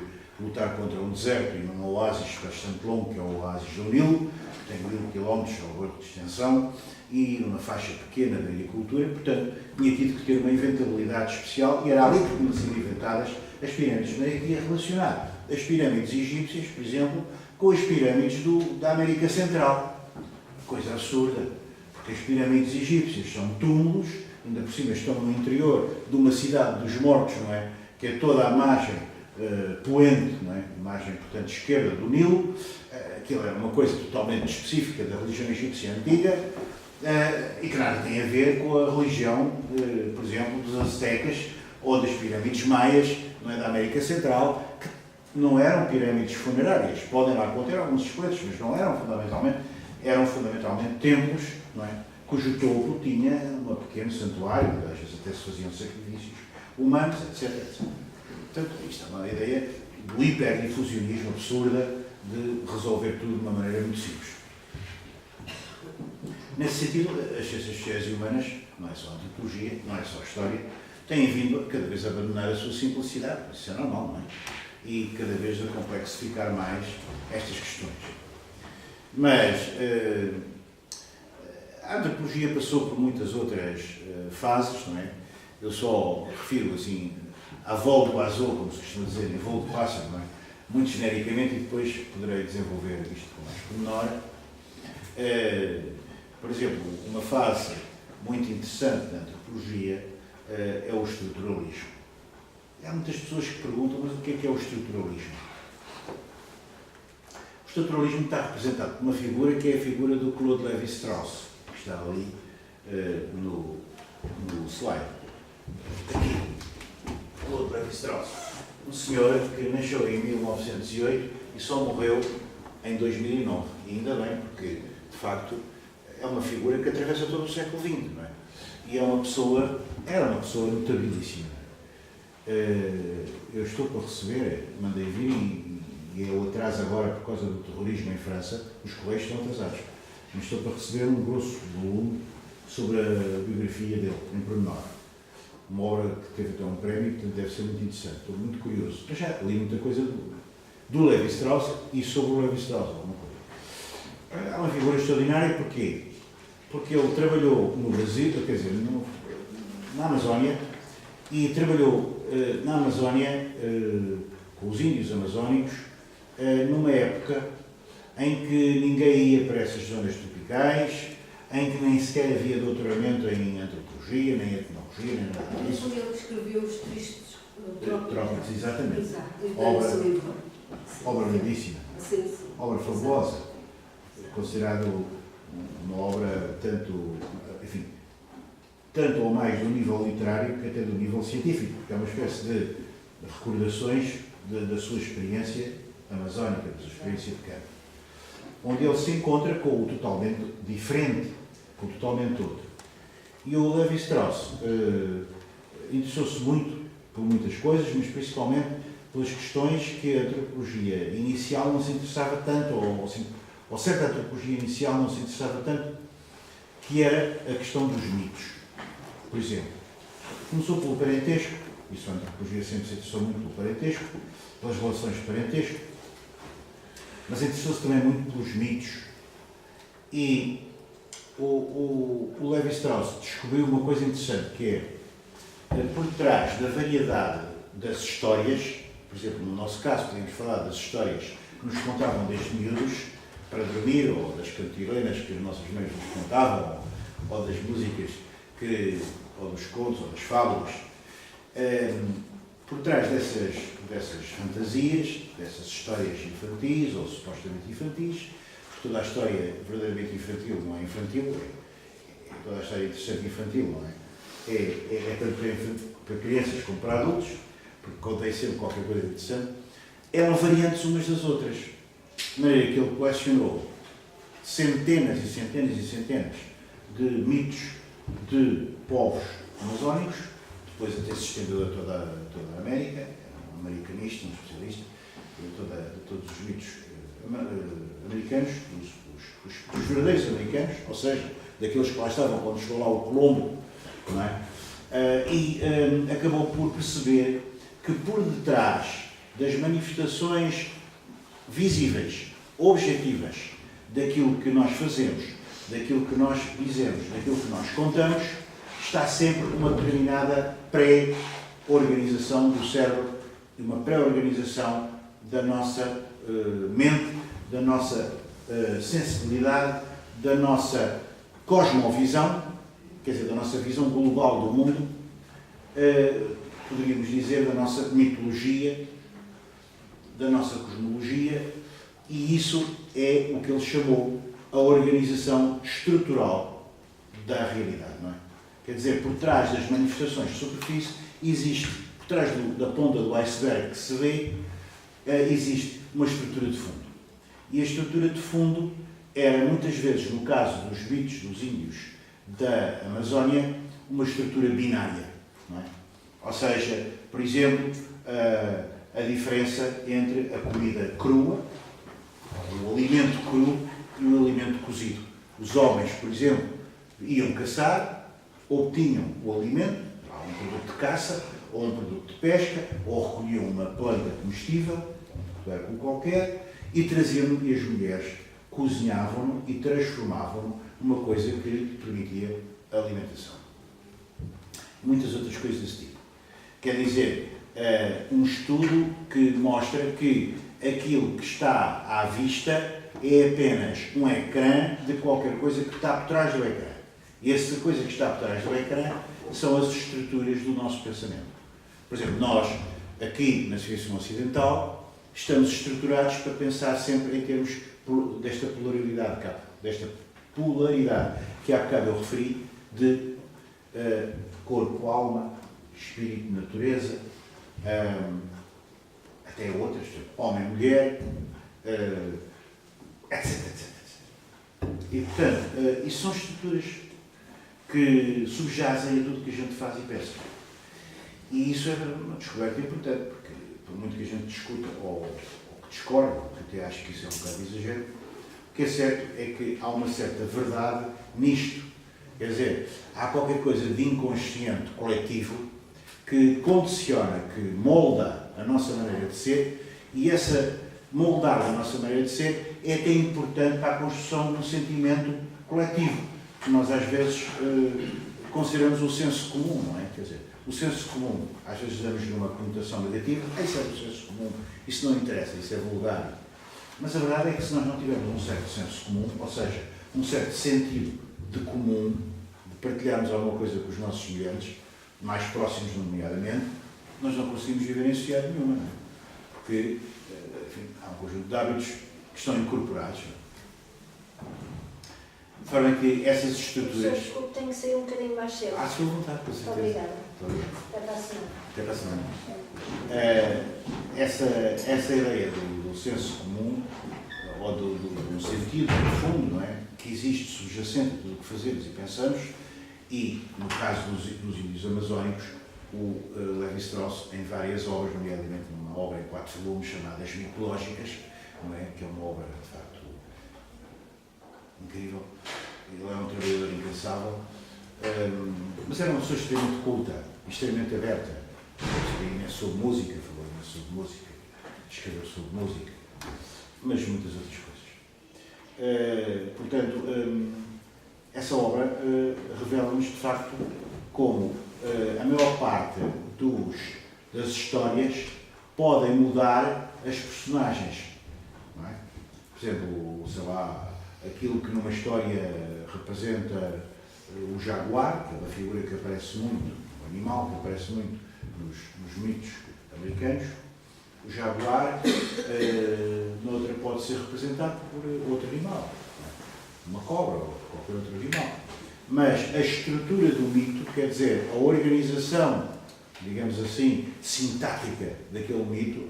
Speaker 2: lutar contra um deserto e num oásis bastante longo, que é o oásis do Nilo, que tem 1000 km de extensão, e numa faixa pequena da agricultura, portanto, tinha tido que ter uma inventabilidade especial, e era ali que tinham sido inventadas as pirâmides. De maneira que ia relacionar as pirâmides egípcias, por exemplo, com as pirâmides da América Central. Coisa absurda, porque as pirâmides egípcias são túmulos, ainda por cima estão no interior de uma cidade dos mortos, não é? Que é toda a margem poente, não é? Margem, portanto, esquerda do Nilo. Aquilo era uma coisa totalmente específica da religião egípcia antiga, e que nada tem a ver com a religião, por exemplo, dos aztecas ou das pirâmides maias, não é? Da América Central, que não eram pirâmides funerárias. Podem lá conter alguns esqueletos, mas não eram fundamentalmente templos, não é? Cujo topo tinha um pequeno santuário, às vezes até se faziam sacrifícios humanos, etc, etc. Portanto, isto é uma ideia do hiperdifusionismo absurda de resolver tudo de uma maneira muito simples. Nesse sentido, as ciências sociais e humanas, não é só a antropologia, não é só a história, têm vindo cada vez a abandonar a sua simplicidade, isso é normal, não é? E cada vez a complexificar mais estas questões. Mas a antropologia passou por muitas outras fases, não é? Eu só refiro assim a voo do azul, como se costuma dizer, em voo do pássaro, não é? Muito genericamente, e depois poderei desenvolver isto com mais pormenor. Por exemplo, uma fase muito interessante da antropologia é o estruturalismo. Há muitas pessoas que perguntam, mas o que é o estruturalismo? O estruturalismo está representado por uma figura que é a figura do Claude Lévi-Strauss, que está ali no slide. Aqui, Claude Lévi-Strauss. Um senhor que nasceu em 1908 e só morreu em 2009. E ainda bem, porque, de facto, é uma figura que atravessa todo o século XX, não é? E era uma pessoa notabilíssima. Eu estou para receber, mandei vir, e é o atraso agora por causa do terrorismo em França, os correios estão atrasados. Mas estou para receber um grosso volume sobre a biografia dele, em pormenor. Uma obra que teve até um prémio, portanto deve ser muito interessante. Estou muito curioso. Eu já li muita coisa do Lévi-Strauss e sobre o Lévi-Strauss, alguma coisa. Há uma figura extraordinária, porquê? Porque ele trabalhou no Brasil, quer dizer, na Amazónia, e trabalhou na Amazónia com os índios amazónicos numa época em que ninguém ia para essas zonas tropicais, em que nem sequer havia doutoramento em antropologia, nem etnologia, nem nada disso.
Speaker 1: Ele escreveu os tristes
Speaker 2: Trópicos, exatamente.
Speaker 1: Exato.
Speaker 2: Obra lindíssima,
Speaker 1: Sim.
Speaker 2: obra fabulosa, considerado uma obra tanto ou mais do nível literário que até do nível científico, porque é uma espécie de recordações da sua experiência amazónica, da sua experiência de campo, onde ele se encontra com o totalmente diferente, com o totalmente outro. E o Lévi-Strauss interessou-se muito por muitas coisas, mas principalmente pelas questões que a antropologia inicial não se interessava tanto, ou certa antropologia inicial não se interessava tanto, que era a questão dos mitos. Por exemplo, começou pelo parentesco, isso a antropologia sempre se interessou muito pelo parentesco, pelas relações de parentesco, mas interessou-se também muito pelos mitos. E o Lévi-Strauss descobriu uma coisa interessante, que é, por trás da variedade das histórias, por exemplo, no nosso caso, podemos falar das histórias que nos contavam desde miúdos para dormir, ou das cantilenas que as nossas mães nos contavam, ou das músicas, ou dos contos, ou das fábulas. Por trás dessas fantasias, dessas histórias infantis, ou supostamente infantis, porque toda a história verdadeiramente infantil não é infantil, toda a história interessante infantil, não é? É tanto para crianças como para adultos, porque contém sempre qualquer coisa interessante, eram variantes umas das outras. De maneira que ele colecionou centenas e centenas e centenas de mitos de povos amazónicos, depois até se estendeu a toda a América, um americanista, um especialista, de todos os mitos americanos, os verdadeiros americanos, ou seja, daqueles que lá estavam quando chegou lá o Colombo, não é? E acabou por perceber que por detrás das manifestações visíveis, objetivas, daquilo que nós fazemos, daquilo que nós dizemos, daquilo que nós contamos, está sempre uma determinada pré-organização do cérebro, uma pré-organização da nossa mente, da nossa sensibilidade, da nossa cosmovisão, quer dizer, da nossa visão global do mundo, poderíamos dizer, da nossa mitologia, da nossa cosmologia, e isso é o que ele chamou a organização estrutural da realidade, não é? Quer dizer, por trás das manifestações de superfície, existe, por trás da ponta do iceberg que se vê, existe uma estrutura de fundo. E a estrutura de fundo era, muitas vezes, no caso dos mitos dos índios da Amazónia, uma estrutura binária, não é? Ou seja, por exemplo, a diferença entre a comida crua, o alimento cru e o alimento cozido. Os homens, por exemplo, iam caçar, obtinham o alimento, um produto de caça, ou um produto de pesca, ou recolhiam uma planta comestível, um tubérculo qualquer, e traziam-no, e as mulheres cozinhavam-no e transformavam-no numa coisa que lhe permitia a alimentação. Muitas outras coisas desse tipo. Quer dizer, um estudo que mostra que aquilo que está à vista é apenas um ecrã de qualquer coisa que está por trás do ecrã. E essa coisa que está por trás do ecrã são as estruturas do nosso pensamento. Por exemplo, nós, aqui na civilização ocidental, estamos estruturados para pensar sempre em termos desta polaridade que há bocado eu referi, de corpo, alma, espírito, natureza, até outras, homem, mulher, etc. E, portanto, isso são estruturas que subjazem a tudo que a gente faz e pensa. E isso é uma descoberta importante, porque, por muito que a gente discuta ou que discorde, até acho que isso é um bocado de exagero, o que é certo é que há uma certa verdade nisto. Quer dizer, há qualquer coisa de inconsciente coletivo que condiciona, que molda a nossa maneira de ser, e essa moldar a nossa maneira de ser é até importante para a construção de um sentimento coletivo, que nós às vezes consideramos o senso comum, não é? Quer dizer, o senso comum, às vezes damos numa conotação negativa, isso é o senso comum, isso não interessa, isso é vulgar. Mas a verdade é que se nós não tivermos um certo senso comum, ou seja, um certo sentido de comum, de partilharmos alguma coisa com os nossos semelhantes, mais próximos nomeadamente, nós não conseguimos viver em sociedade nenhuma, não é? Porque, enfim, há um conjunto de hábitos que estão incorporados. De forma que essas estruturas...
Speaker 3: Desculpe, tenho que sair um bocadinho mais cedo.
Speaker 2: À sua vontade, com certeza.
Speaker 3: Obrigada.
Speaker 2: Obrigado.
Speaker 3: Até para a semana.
Speaker 2: Até para a semana. Essa ideia do senso comum, ou do sentido profundo, não é? Que existe subjacente a tudo o que fazemos e pensamos, e, no caso dos índios amazónicos, o Lévi-Strauss, em várias obras, nomeadamente numa obra em 4 volumes chamada As Mitológicas, não é? Que é uma obra, de facto, incrível. Ele é um trabalhador incansável, mas era uma pessoa extremamente culta, extremamente aberta. Sabia imenso sobre música, falou imenso sobre música, escreveu sobre música, mas muitas outras coisas. Portanto, essa obra revela-nos, de facto, como a maior parte das histórias podem mudar as personagens. Não é? Por exemplo, sei lá, aquilo que numa história representa o jaguar, que é uma figura que aparece muito, um animal que aparece muito nos mitos americanos, o jaguar, noutra pode ser representado por outro animal, uma cobra ou qualquer outro animal. Mas a estrutura do mito, quer dizer, a organização, digamos assim, sintática daquele mito,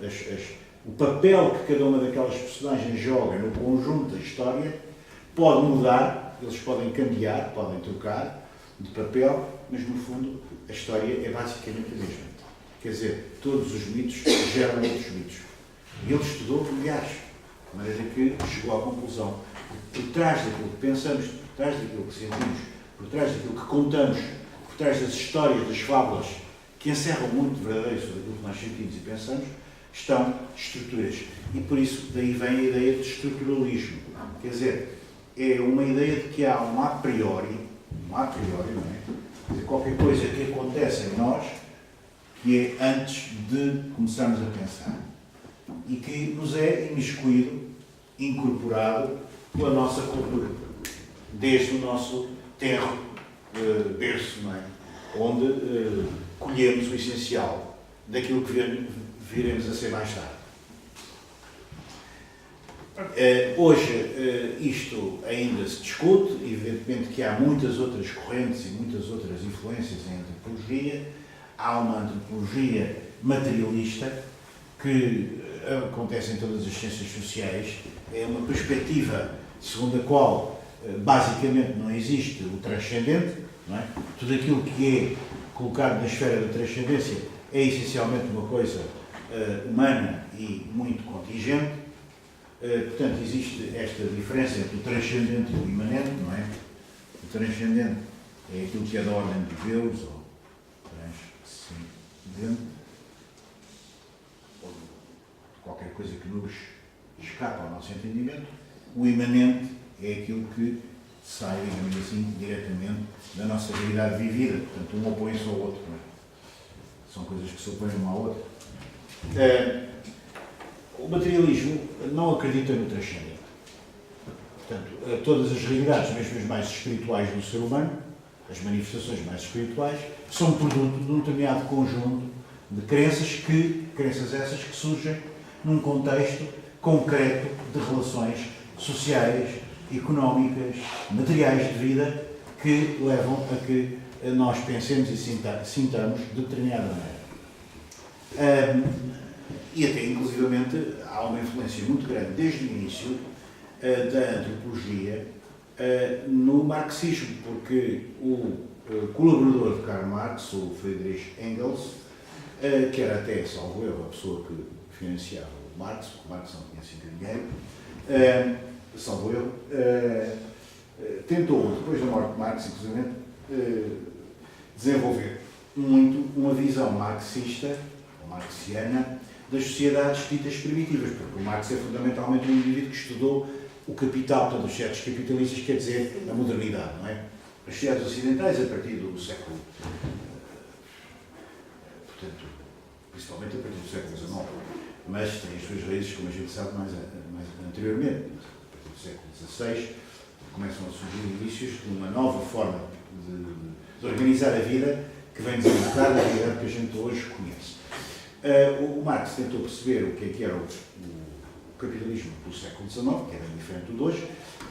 Speaker 2: o papel que cada uma daquelas personagens joga no conjunto da história, pode mudar, eles podem cambiar, podem trocar de papel, mas no fundo a história é basicamente a mesma. Quer dizer, todos os mitos geram outros mitos. E ele estudou milhares, de maneira que chegou à conclusão que por trás daquilo que pensamos, por trás daquilo que sentimos, por trás daquilo que contamos, por trás das histórias, das fábulas, que encerram muito verdadeiro sobre aquilo que nós sentimos e pensamos, estão estruturas. E por isso daí vem a ideia de estruturalismo. Quer dizer, é uma ideia de que há um a priori, não é? Quer dizer, qualquer coisa que acontece em nós, que é antes de começarmos a pensar. E que nos é imiscuído, incorporado pela nossa cultura. Desde o nosso terro, berço, não é? Onde colhemos o essencial daquilo que viremos a ser mais tarde. Hoje isto ainda se discute, evidentemente que há muitas outras correntes e muitas outras influências em antropologia. Há uma antropologia materialista que acontece em todas as ciências sociais, é uma perspectiva segundo a qual basicamente não existe o transcendente, não é? Tudo aquilo que é colocado na esfera da transcendência é essencialmente uma coisa humana e muito contingente. Portanto, existe esta diferença entre o transcendente e o imanente, não é? O transcendente é aquilo que é da ordem de Deus, ou transcendente, ou qualquer coisa que nos escapa ao nosso entendimento. O imanente é aquilo que sai, digamos assim, diretamente da nossa realidade vivida. Portanto, um opõe-se ao outro. Não é? São coisas que se opõem uma à outra. O materialismo não acredita no transcendente. Portanto, todas as realidades, mesmo as mais espirituais do ser humano, as manifestações mais espirituais, são produto de um determinado conjunto de crenças essas que surgem num contexto concreto de relações sociais, económicas, materiais de vida que levam a que nós pensemos e sintamos de determinada maneira. E até, inclusivamente, há uma influência muito grande, desde o início, da antropologia no marxismo, porque o colaborador de Karl Marx, o Friedrich Engels, que era até, salvo eu, a pessoa que financiava o Marx, porque o Marx não tinha assim dinheiro, salvo eu, tentou, depois da morte de Marx, inclusive, desenvolver muito uma visão marxista, ou marxiana, das sociedades ditas primitivas, porque o Marx é fundamentalmente um indivíduo que estudou o capital, portanto, os certos capitalistas, quer dizer, a modernidade, não é? As sociedades ocidentais, a partir do século, portanto, principalmente a partir do século XIX, mas tem as suas raízes, como a gente sabe, mais anteriormente. A partir do século XVI, começam a surgir indícios de uma nova forma de organizar a vida que vem desenvolver a realidade que a gente hoje conhece. O Marx tentou perceber o que era o capitalismo do século XIX, que era diferente do de hoje,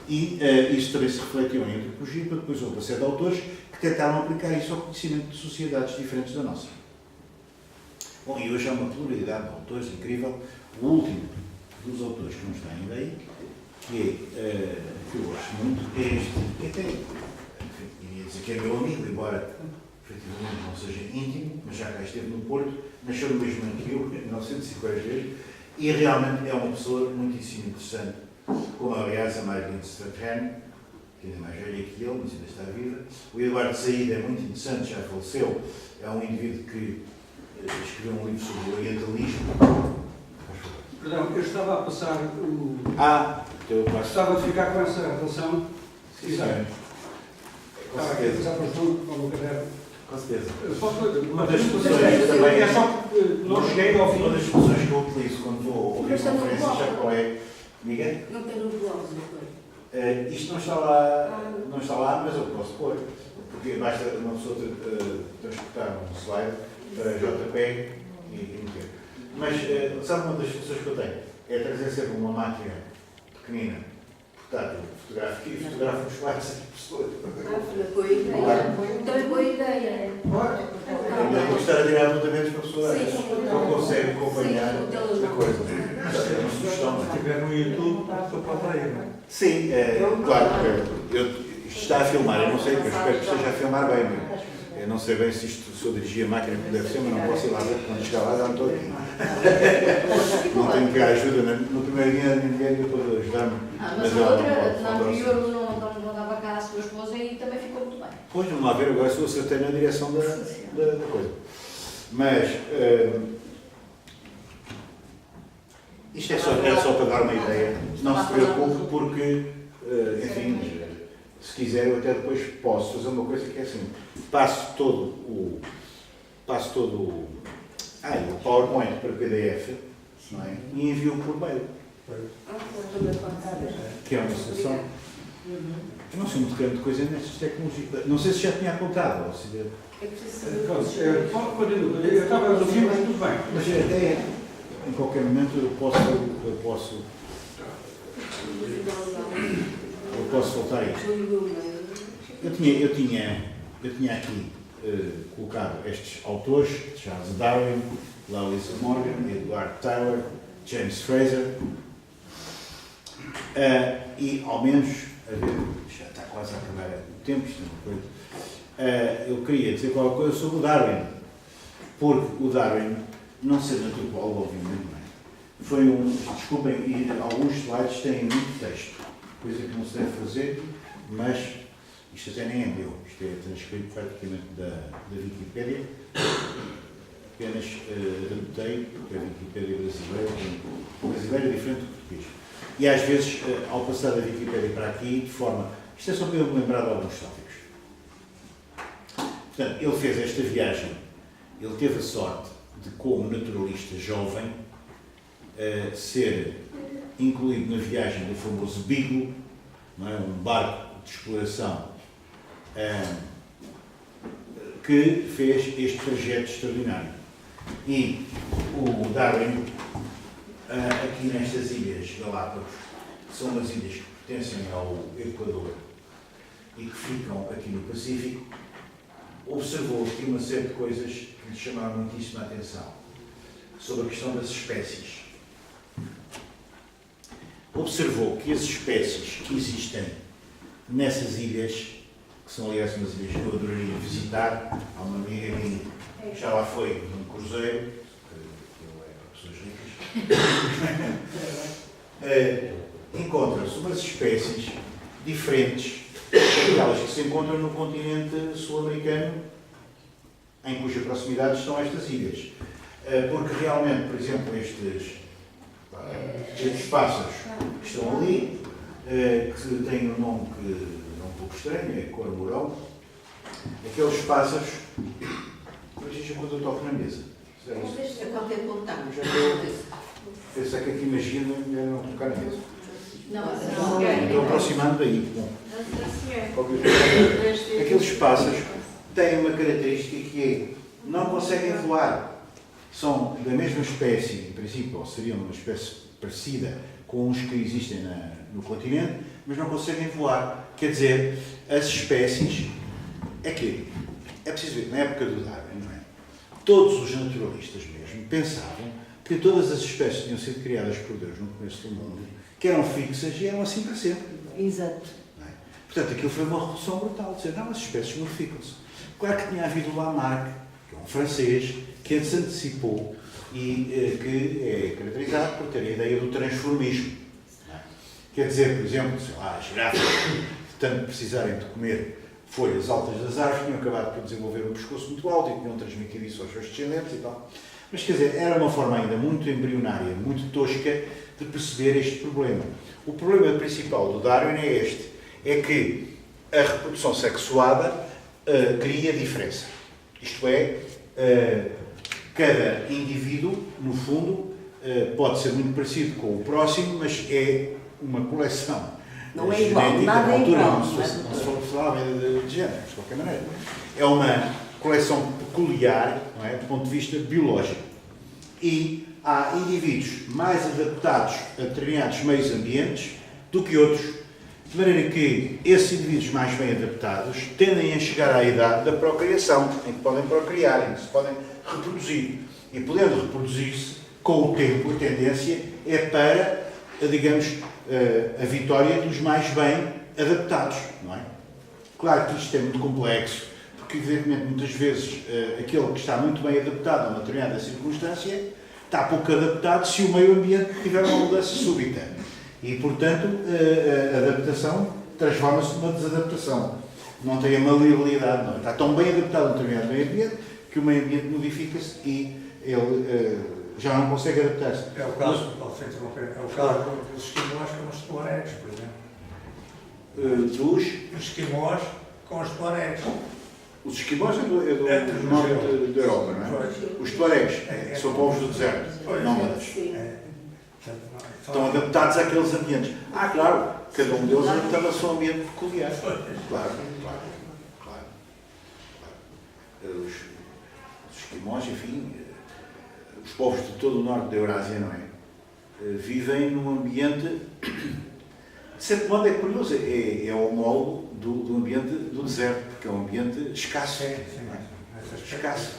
Speaker 2: e isso também se refletiu em antropologia, para depois houve uma série de autores que tentaram aplicar isso ao conhecimento de sociedades diferentes da nossa. Bom, e hoje há uma pluralidade de autores incrível. O último dos autores que nos está ainda aí, que eu gosto muito, é este, que até, enfim, iria dizer que é meu amigo, embora efetivamente não seja íntimo, mas já cá esteve no Porto, nasceu no mesmo ano que eu, em 1943, e realmente é uma pessoa muitíssimo interessante, como aliás a Marlene Strahan, que ainda é mais velha que ele, mas ainda está viva. O Eduardo Saída é muito interessante, já faleceu, é um indivíduo que escreveu um livro sobre o orientalismo.
Speaker 4: Perdão, eu estava a passar o...
Speaker 2: Eu
Speaker 4: gostava de ficar com essa relação, se quiser.
Speaker 2: Com
Speaker 4: Estava aqui a
Speaker 2: certeza.
Speaker 4: passar por tudo, com o meu caderno.
Speaker 2: Com certeza.
Speaker 4: Uma
Speaker 2: das discussões também
Speaker 4: é só porque não cheguei ao fim.
Speaker 2: Uma das discussões que eu utilizo quando vou ouvir conferências, já qual é? Diga?
Speaker 1: Não tem os blocos depois.
Speaker 2: Isto não está lá, mas eu posso pôr, porque basta uma pessoa transportar um slide para JPEG e meter. Mas, sabe, uma das soluções que eu tenho é trazer sempre uma máquina pequenina, portátil, fotográfica e fotografo os quadros de pessoas.
Speaker 1: Boa ideia. Então, boa ideia.
Speaker 2: Ainda gostar de tirar apontamentos para a pessoa não consegue acompanhar
Speaker 1: Sim,
Speaker 2: a coisa. É uma sugestão.
Speaker 4: Se estiver no YouTube, só pode aí, não é?
Speaker 2: Sim, claro, isto está a filmar, eu não sei, eu espero que esteja a filmar bem, eu não sei bem se eu dirigir a máquina como deve ser, mas não posso ir lá ver, quando chegar lá já não estou aqui. Não tenho que ajuda, no primeiro dia ninguém eu estou a ajudar-me.
Speaker 1: Mas a outra, na anterior, não dava cá a sua esposa e também ficou muito bem.
Speaker 2: Pois, vamos lá ver, agora se eu acertei na direção da coisa. Mas, isto era só para dar uma ideia, não se preocupe porque, enfim, se quiser eu até depois posso fazer uma coisa que é assim, passo todo o PowerPoint para PDF, não é? E envio por mail, que é uma solução. Eu não sei muito grande coisa nestas tecnologias, não sei se já tinha apontado, ou se...
Speaker 1: É preciso saber.
Speaker 4: Eu estava a ouvir, mas tudo bem.
Speaker 2: Mas até em qualquer momento eu posso voltar a isto. Eu tinha aqui colocado estes autores, Charles Darwin, Lewis Morgan, Edward Tyler, James Fraser, e ao menos, a ver, já está quase a acabar o tempo, isto é uma coisa, eu queria dizer qualquer coisa sobre o Darwin, porque o Darwin, não sendo antropólogo, obviamente, não é? Foi desculpem, e alguns slides têm muito texto, coisa que não se deve fazer, mas isto até nem é meu, isto é transcrito praticamente da Wikipédia, apenas adaptei, porque a Wikipédia brasileira é diferente do português. E às vezes, ao passar da Wikipédia para aqui, de forma... Isto é só para eu me lembrar de alguns tópicos. Portanto, ele fez esta viagem, ele teve a sorte de, como naturalista jovem, ser incluído na viagem do famoso Beagle, não é? Um barco de exploração que fez este trajeto extraordinário. E o Darwin, aqui nestas ilhas Galápagos, que são umas ilhas que pertencem ao Equador e que ficam aqui no Pacífico, observou aqui uma série de coisas que lhe chamaram muitíssima atenção sobre a questão das espécies. Observou que as espécies que existem nessas ilhas, que são aliás umas ilhas que eu adoraria visitar, há uma amiga minha que já lá foi num cruzeiro, que é para pessoas ricas, encontram-se umas espécies diferentes daquelas que se encontram no continente sul-americano, em cuja proximidade estão estas ilhas. Porque realmente, por exemplo, estes pássaros que estão ali, que têm um nome que é um pouco estranho, é cormorão, aqueles pássaros, veja quando eu toco na mesa.
Speaker 1: É qualquer pontal.
Speaker 2: Já estou pensar que aqui imagina melhor não tocar na mesa. Estou aproximando daí. Bom, aqueles pássaros têm uma característica que é, não conseguem voar. São da mesma espécie, em princípio, ou seriam uma espécie parecida com os que existem no continente, mas não conseguem voar. Quer dizer, as espécies... É que, é preciso ver, na época do Darwin, não é? Todos os naturalistas mesmo pensavam que todas as espécies tinham sido criadas por Deus no começo do mundo, que eram fixas e eram assim para sempre.
Speaker 5: Exato.
Speaker 2: Não é? Portanto, aquilo foi uma revolução brutal, dizer, não, as espécies modificam-se. Claro que tinha havido Lamarck, que é um francês, que antes antecipou e que é caracterizado por ter a ideia do transformismo. Não é? Quer dizer, por exemplo, sei lá, as girafas, de tanto precisarem de comer folhas altas das árvores, tinham acabado por desenvolver um pescoço muito alto e tinham transmitido isso aos seus descendentes e tal. Mas, quer dizer, era uma forma ainda muito embrionária, muito tosca, de perceber este problema. O problema principal do Darwin é este, é que a reprodução sexuada cria diferença. Isto é, cada indivíduo, no fundo, pode ser muito parecido com o próximo, mas é uma coleção
Speaker 5: não é igual,
Speaker 2: genética,
Speaker 5: nada é
Speaker 2: altura,
Speaker 5: igual.
Speaker 2: não se for falar de género, de qualquer maneira. É uma coleção peculiar, não é, do ponto de vista biológico. E há indivíduos mais adaptados a determinados meios ambientes do que outros, de maneira que esses indivíduos mais bem adaptados tendem a chegar à idade da procriação, em que podem procriar, em que se podem reproduzir. E podendo reproduzir-se, com o tempo, a tendência é para, digamos, a vitória dos mais bem adaptados, não é? Claro que isto é muito complexo, porque, evidentemente, muitas vezes, aquele que está muito bem adaptado a uma determinada circunstância está pouco adaptado se o meio ambiente tiver uma mudança súbita. E, portanto, a adaptação transforma-se numa desadaptação. Não tem a maleabilidade, não. Está tão bem adaptado a um determinado meio ambiente que o meio ambiente modifica-se e ele já não consegue adaptar-se.
Speaker 4: É o caso, é o caso dos esquimós com os tuaregs, por exemplo.
Speaker 2: Os
Speaker 4: Esquimós com os tuaregs.
Speaker 2: Os esquimós é do norte da Europa, não é? Os tuaregs são povos do deserto, nómadas. Estão adaptados àqueles ambientes. Claro, cada um deles adaptava-se a um ambiente peculiar. Claro. Os esquimós, enfim, os povos de todo o norte da Eurásia, não é? Vivem num ambiente, de certo modo é curioso, é homólogo do ambiente do deserto, porque é um ambiente escasso. Escasso.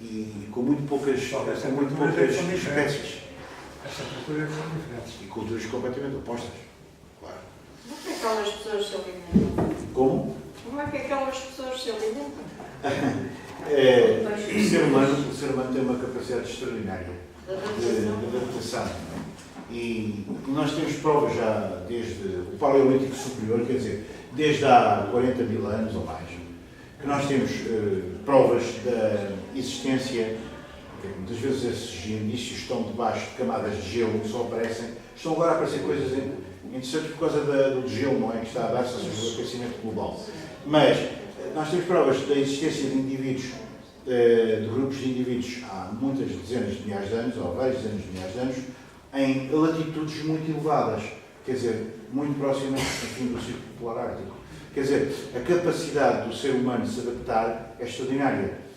Speaker 2: E com muito poucas espécies.
Speaker 4: Essas culturas são diferentes.
Speaker 2: E culturas completamente opostas. Claro.
Speaker 1: Não sei como as pessoas se alimentam.
Speaker 2: Como?
Speaker 3: Como é que aquelas pessoas se alimentam?
Speaker 2: O ser humano tem uma capacidade extraordinária de adaptação. Não é? E nós temos provas já desde o Paleolítico Superior, quer dizer, desde há 40 mil anos ou mais, que nós temos provas da existência. Muitas vezes esses indícios estão debaixo de camadas de gelo, só aparecem. Estão agora a aparecer coisas interessantes por causa do gelo, não é? Que está a dar-se, ou seja, do aquecimento global. Mas nós temos provas da existência de indivíduos, de grupos de indivíduos há muitas dezenas de milhares de anos, ou várias dezenas de milhares de anos, em latitudes muito elevadas, quer dizer, muito próximas, enfim, do Círculo Polar Ártico. Quer dizer, a capacidade do ser humano de se adaptar é extraordinária.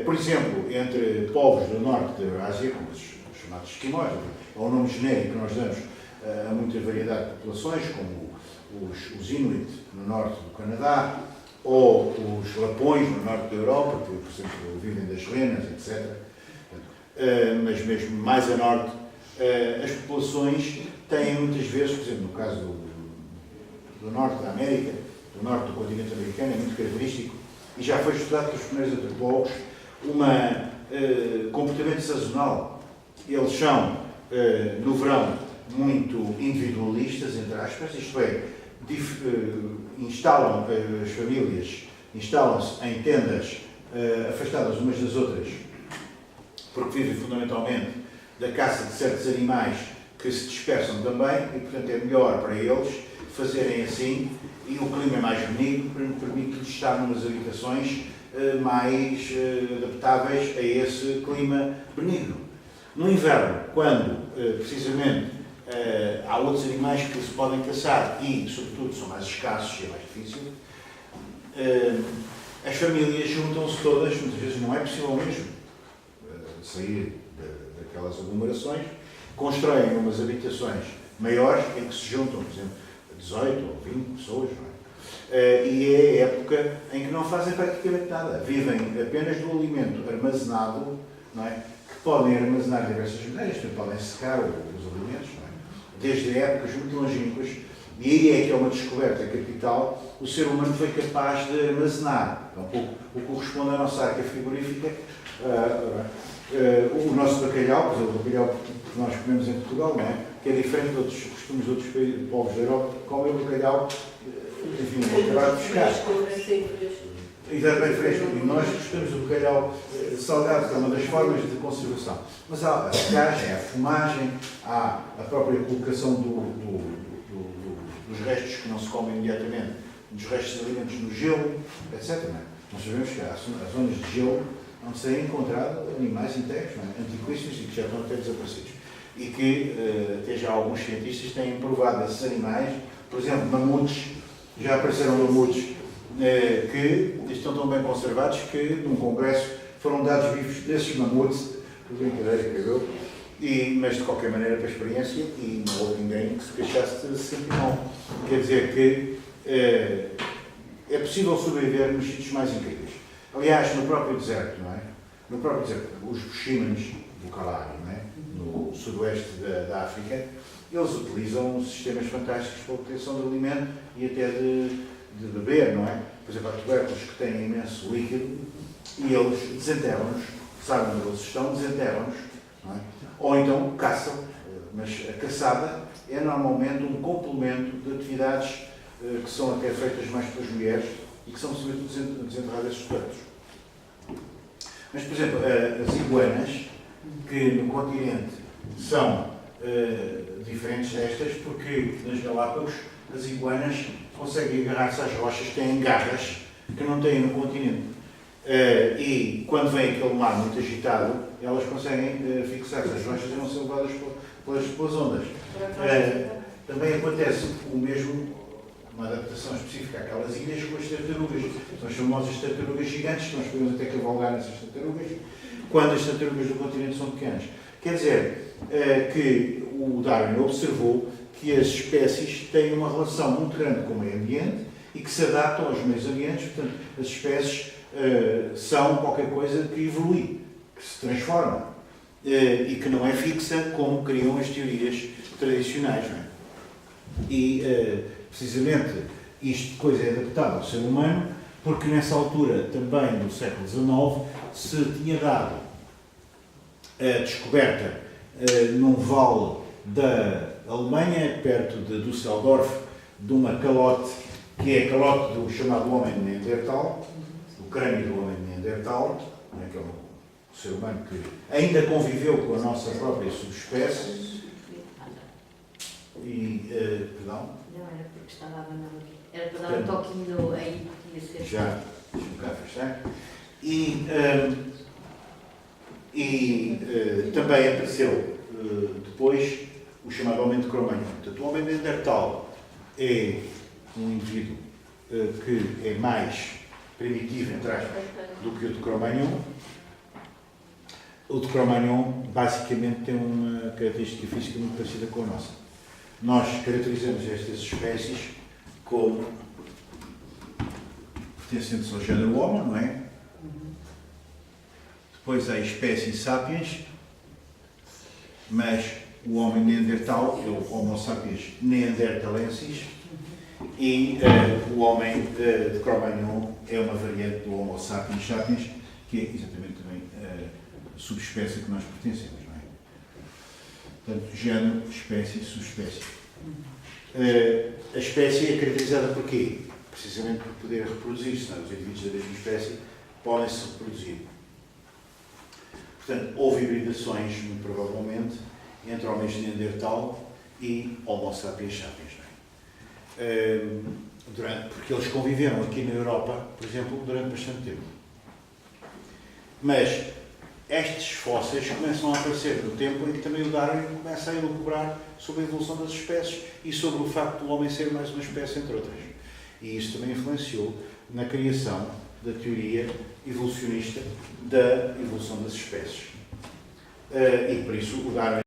Speaker 2: Por exemplo, entre povos do norte da Eurásia, como os chamados esquimós, é um nome genérico que nós damos a muita variedade de populações, como os Inuit no norte do Canadá, ou os Lapões no norte da Europa, que, por exemplo, vivem das renas, etc. Mas mesmo mais a norte, as populações têm muitas vezes, por exemplo, no caso do norte da América, do norte do continente americano, é muito característico, e já foi estudado pelos primeiros antropólogos, comportamento sazonal. Eles são, no verão, muito individualistas, entre aspas, isto é, as famílias instalam-se em tendas afastadas umas das outras, porque vivem fundamentalmente da caça de certos animais que se dispersam também, e portanto é melhor para eles fazerem assim, e o clima é mais benigno, permite-lhes estar numas habitações mais adaptáveis a esse clima benigno. No inverno, quando precisamente há outros animais que se podem caçar e, sobretudo, são mais escassos e é mais difícil, as famílias juntam-se todas, muitas vezes não é possível mesmo sair daquelas aglomerações, constroem umas habitações maiores em que se juntam, por exemplo, 18 ou 20 pessoas, não é? E é a época em que não fazem praticamente nada. Vivem apenas do alimento armazenado, não é? Que podem armazenar de diversas maneiras, podem secar os alimentos, não é? Desde épocas muito longínquas, e aí é que é uma descoberta capital, o ser humano foi capaz de armazenar. É um pouco o que corresponde à nossa arca frigorífica, o nosso bacalhau, por exemplo, o bacalhau que nós comemos em Portugal, não é? Que é diferente de outros costumes de outros povos da Europa, que comem o bacalhau, enfim, acabar de pescar. Exatamente fresco. E nós gostamos do bacalhau salgado, que é uma das formas de conservação. Mas há a secagem, há a fumagem, há a própria colocação dos restos que não se comem imediatamente, dos restos de alimentos no gelo, etc. Não é? Nós sabemos que há zonas de gelo onde se têm encontrado animais inteiros, é? Antiquíssimos e que já estão até desaparecidos. E que até já alguns cientistas têm provado esses animais, por exemplo, mamutes, já apareceram mamutes que estão tão bem conservados que num congresso foram dados vivos desses mamutes, por brincadeira que eu, mas de qualquer maneira para a experiência, e não houve ninguém que se queixasse de se sentir mal. Quer dizer que é possível sobreviver nos sítios mais incríveis. Aliás, no próprio deserto, não é? No próprio deserto, os bushimans do Kalahari, não é? No sudoeste da África, eles utilizam sistemas fantásticos para a obtenção de alimento e até de beber, não é? Por exemplo, há tubérculos que têm imenso líquido e eles desenterram-nos, sabem onde eles estão, desenterram-nos, não é? Ou então caçam, mas a caçada é normalmente um complemento de atividades que são até feitas mais pelas mulheres e que são sobretudo desenterradas esses tubérculos. Mas, por exemplo, as iguanas, que no continente são diferentes destas, porque nas Galápagos as iguanas conseguem agarrar-se às rochas, têm garras que não têm no continente. E quando vem aquele mar muito agitado, elas conseguem fixar-se às rochas e não ser levadas pelas ondas. Também acontece o mesmo, uma adaptação específica àquelas ilhas com as tartarugas. São as famosas tartarugas gigantes, que nós podemos até cavalgar nessas tartarugas, quando as tartarugas do continente são pequenas. Quer dizer que o Darwin observou que as espécies têm uma relação muito grande com o meio ambiente e que se adaptam aos meios ambientes, portanto, as espécies são qualquer coisa que evolui, que se transforma e que não é fixa como criam as teorias tradicionais. Não é? E, precisamente, Isto depois é adaptado ao ser humano, porque nessa altura, também no século XIX, se tinha dado a descoberta num vale da Alemanha, perto de Düsseldorf, de uma calote, que é a calote do chamado homem de Neandertal, o crânio do homem de Neandertal, que é um ser humano que ainda conviveu com a nossa própria subespécie. E, perdão?
Speaker 1: Não, era porque estava a abanar aqui. Era para dar um toquinho aí, podia ser.
Speaker 2: Já, deixa-me cá afastar. Também apareceu depois o chamado homem de Cro-Magnon. Portanto, o homem de Neandertal é um indivíduo que é mais primitivo, entre aspas, do que o de Cro-Magnon. O de Cro-Magnon, basicamente, tem uma característica física muito parecida com a nossa. Nós caracterizamos estas espécies como pertencentes ao género Homo, não é? Depois há a espécie Sapiens, mas o homem neandertal é o Homo sapiens neanderthalensis e o homem de Cro-Magnon é uma variante do Homo sapiens sapiens, que é exatamente também a subespécie que nós pertencemos, não é? Portanto, género, espécie, subespécie. A espécie é caracterizada por quê? Precisamente por poder reproduzir-se, não é? Os indivíduos da mesma espécie podem se reproduzir. Portanto, houve hibridações, muito provavelmente, entre homens de Neandertal e Homo sapiens sapiens, não é? Porque eles conviveram aqui na Europa, por exemplo, durante bastante tempo. Mas estes fósseis começam a aparecer no tempo em que também o Darwin começa a elucubrar sobre a evolução das espécies e sobre o facto do homem ser mais uma espécie, entre outras. E isso também influenciou na criação da teoria evolucionista da evolução das espécies. E por isso o Darwin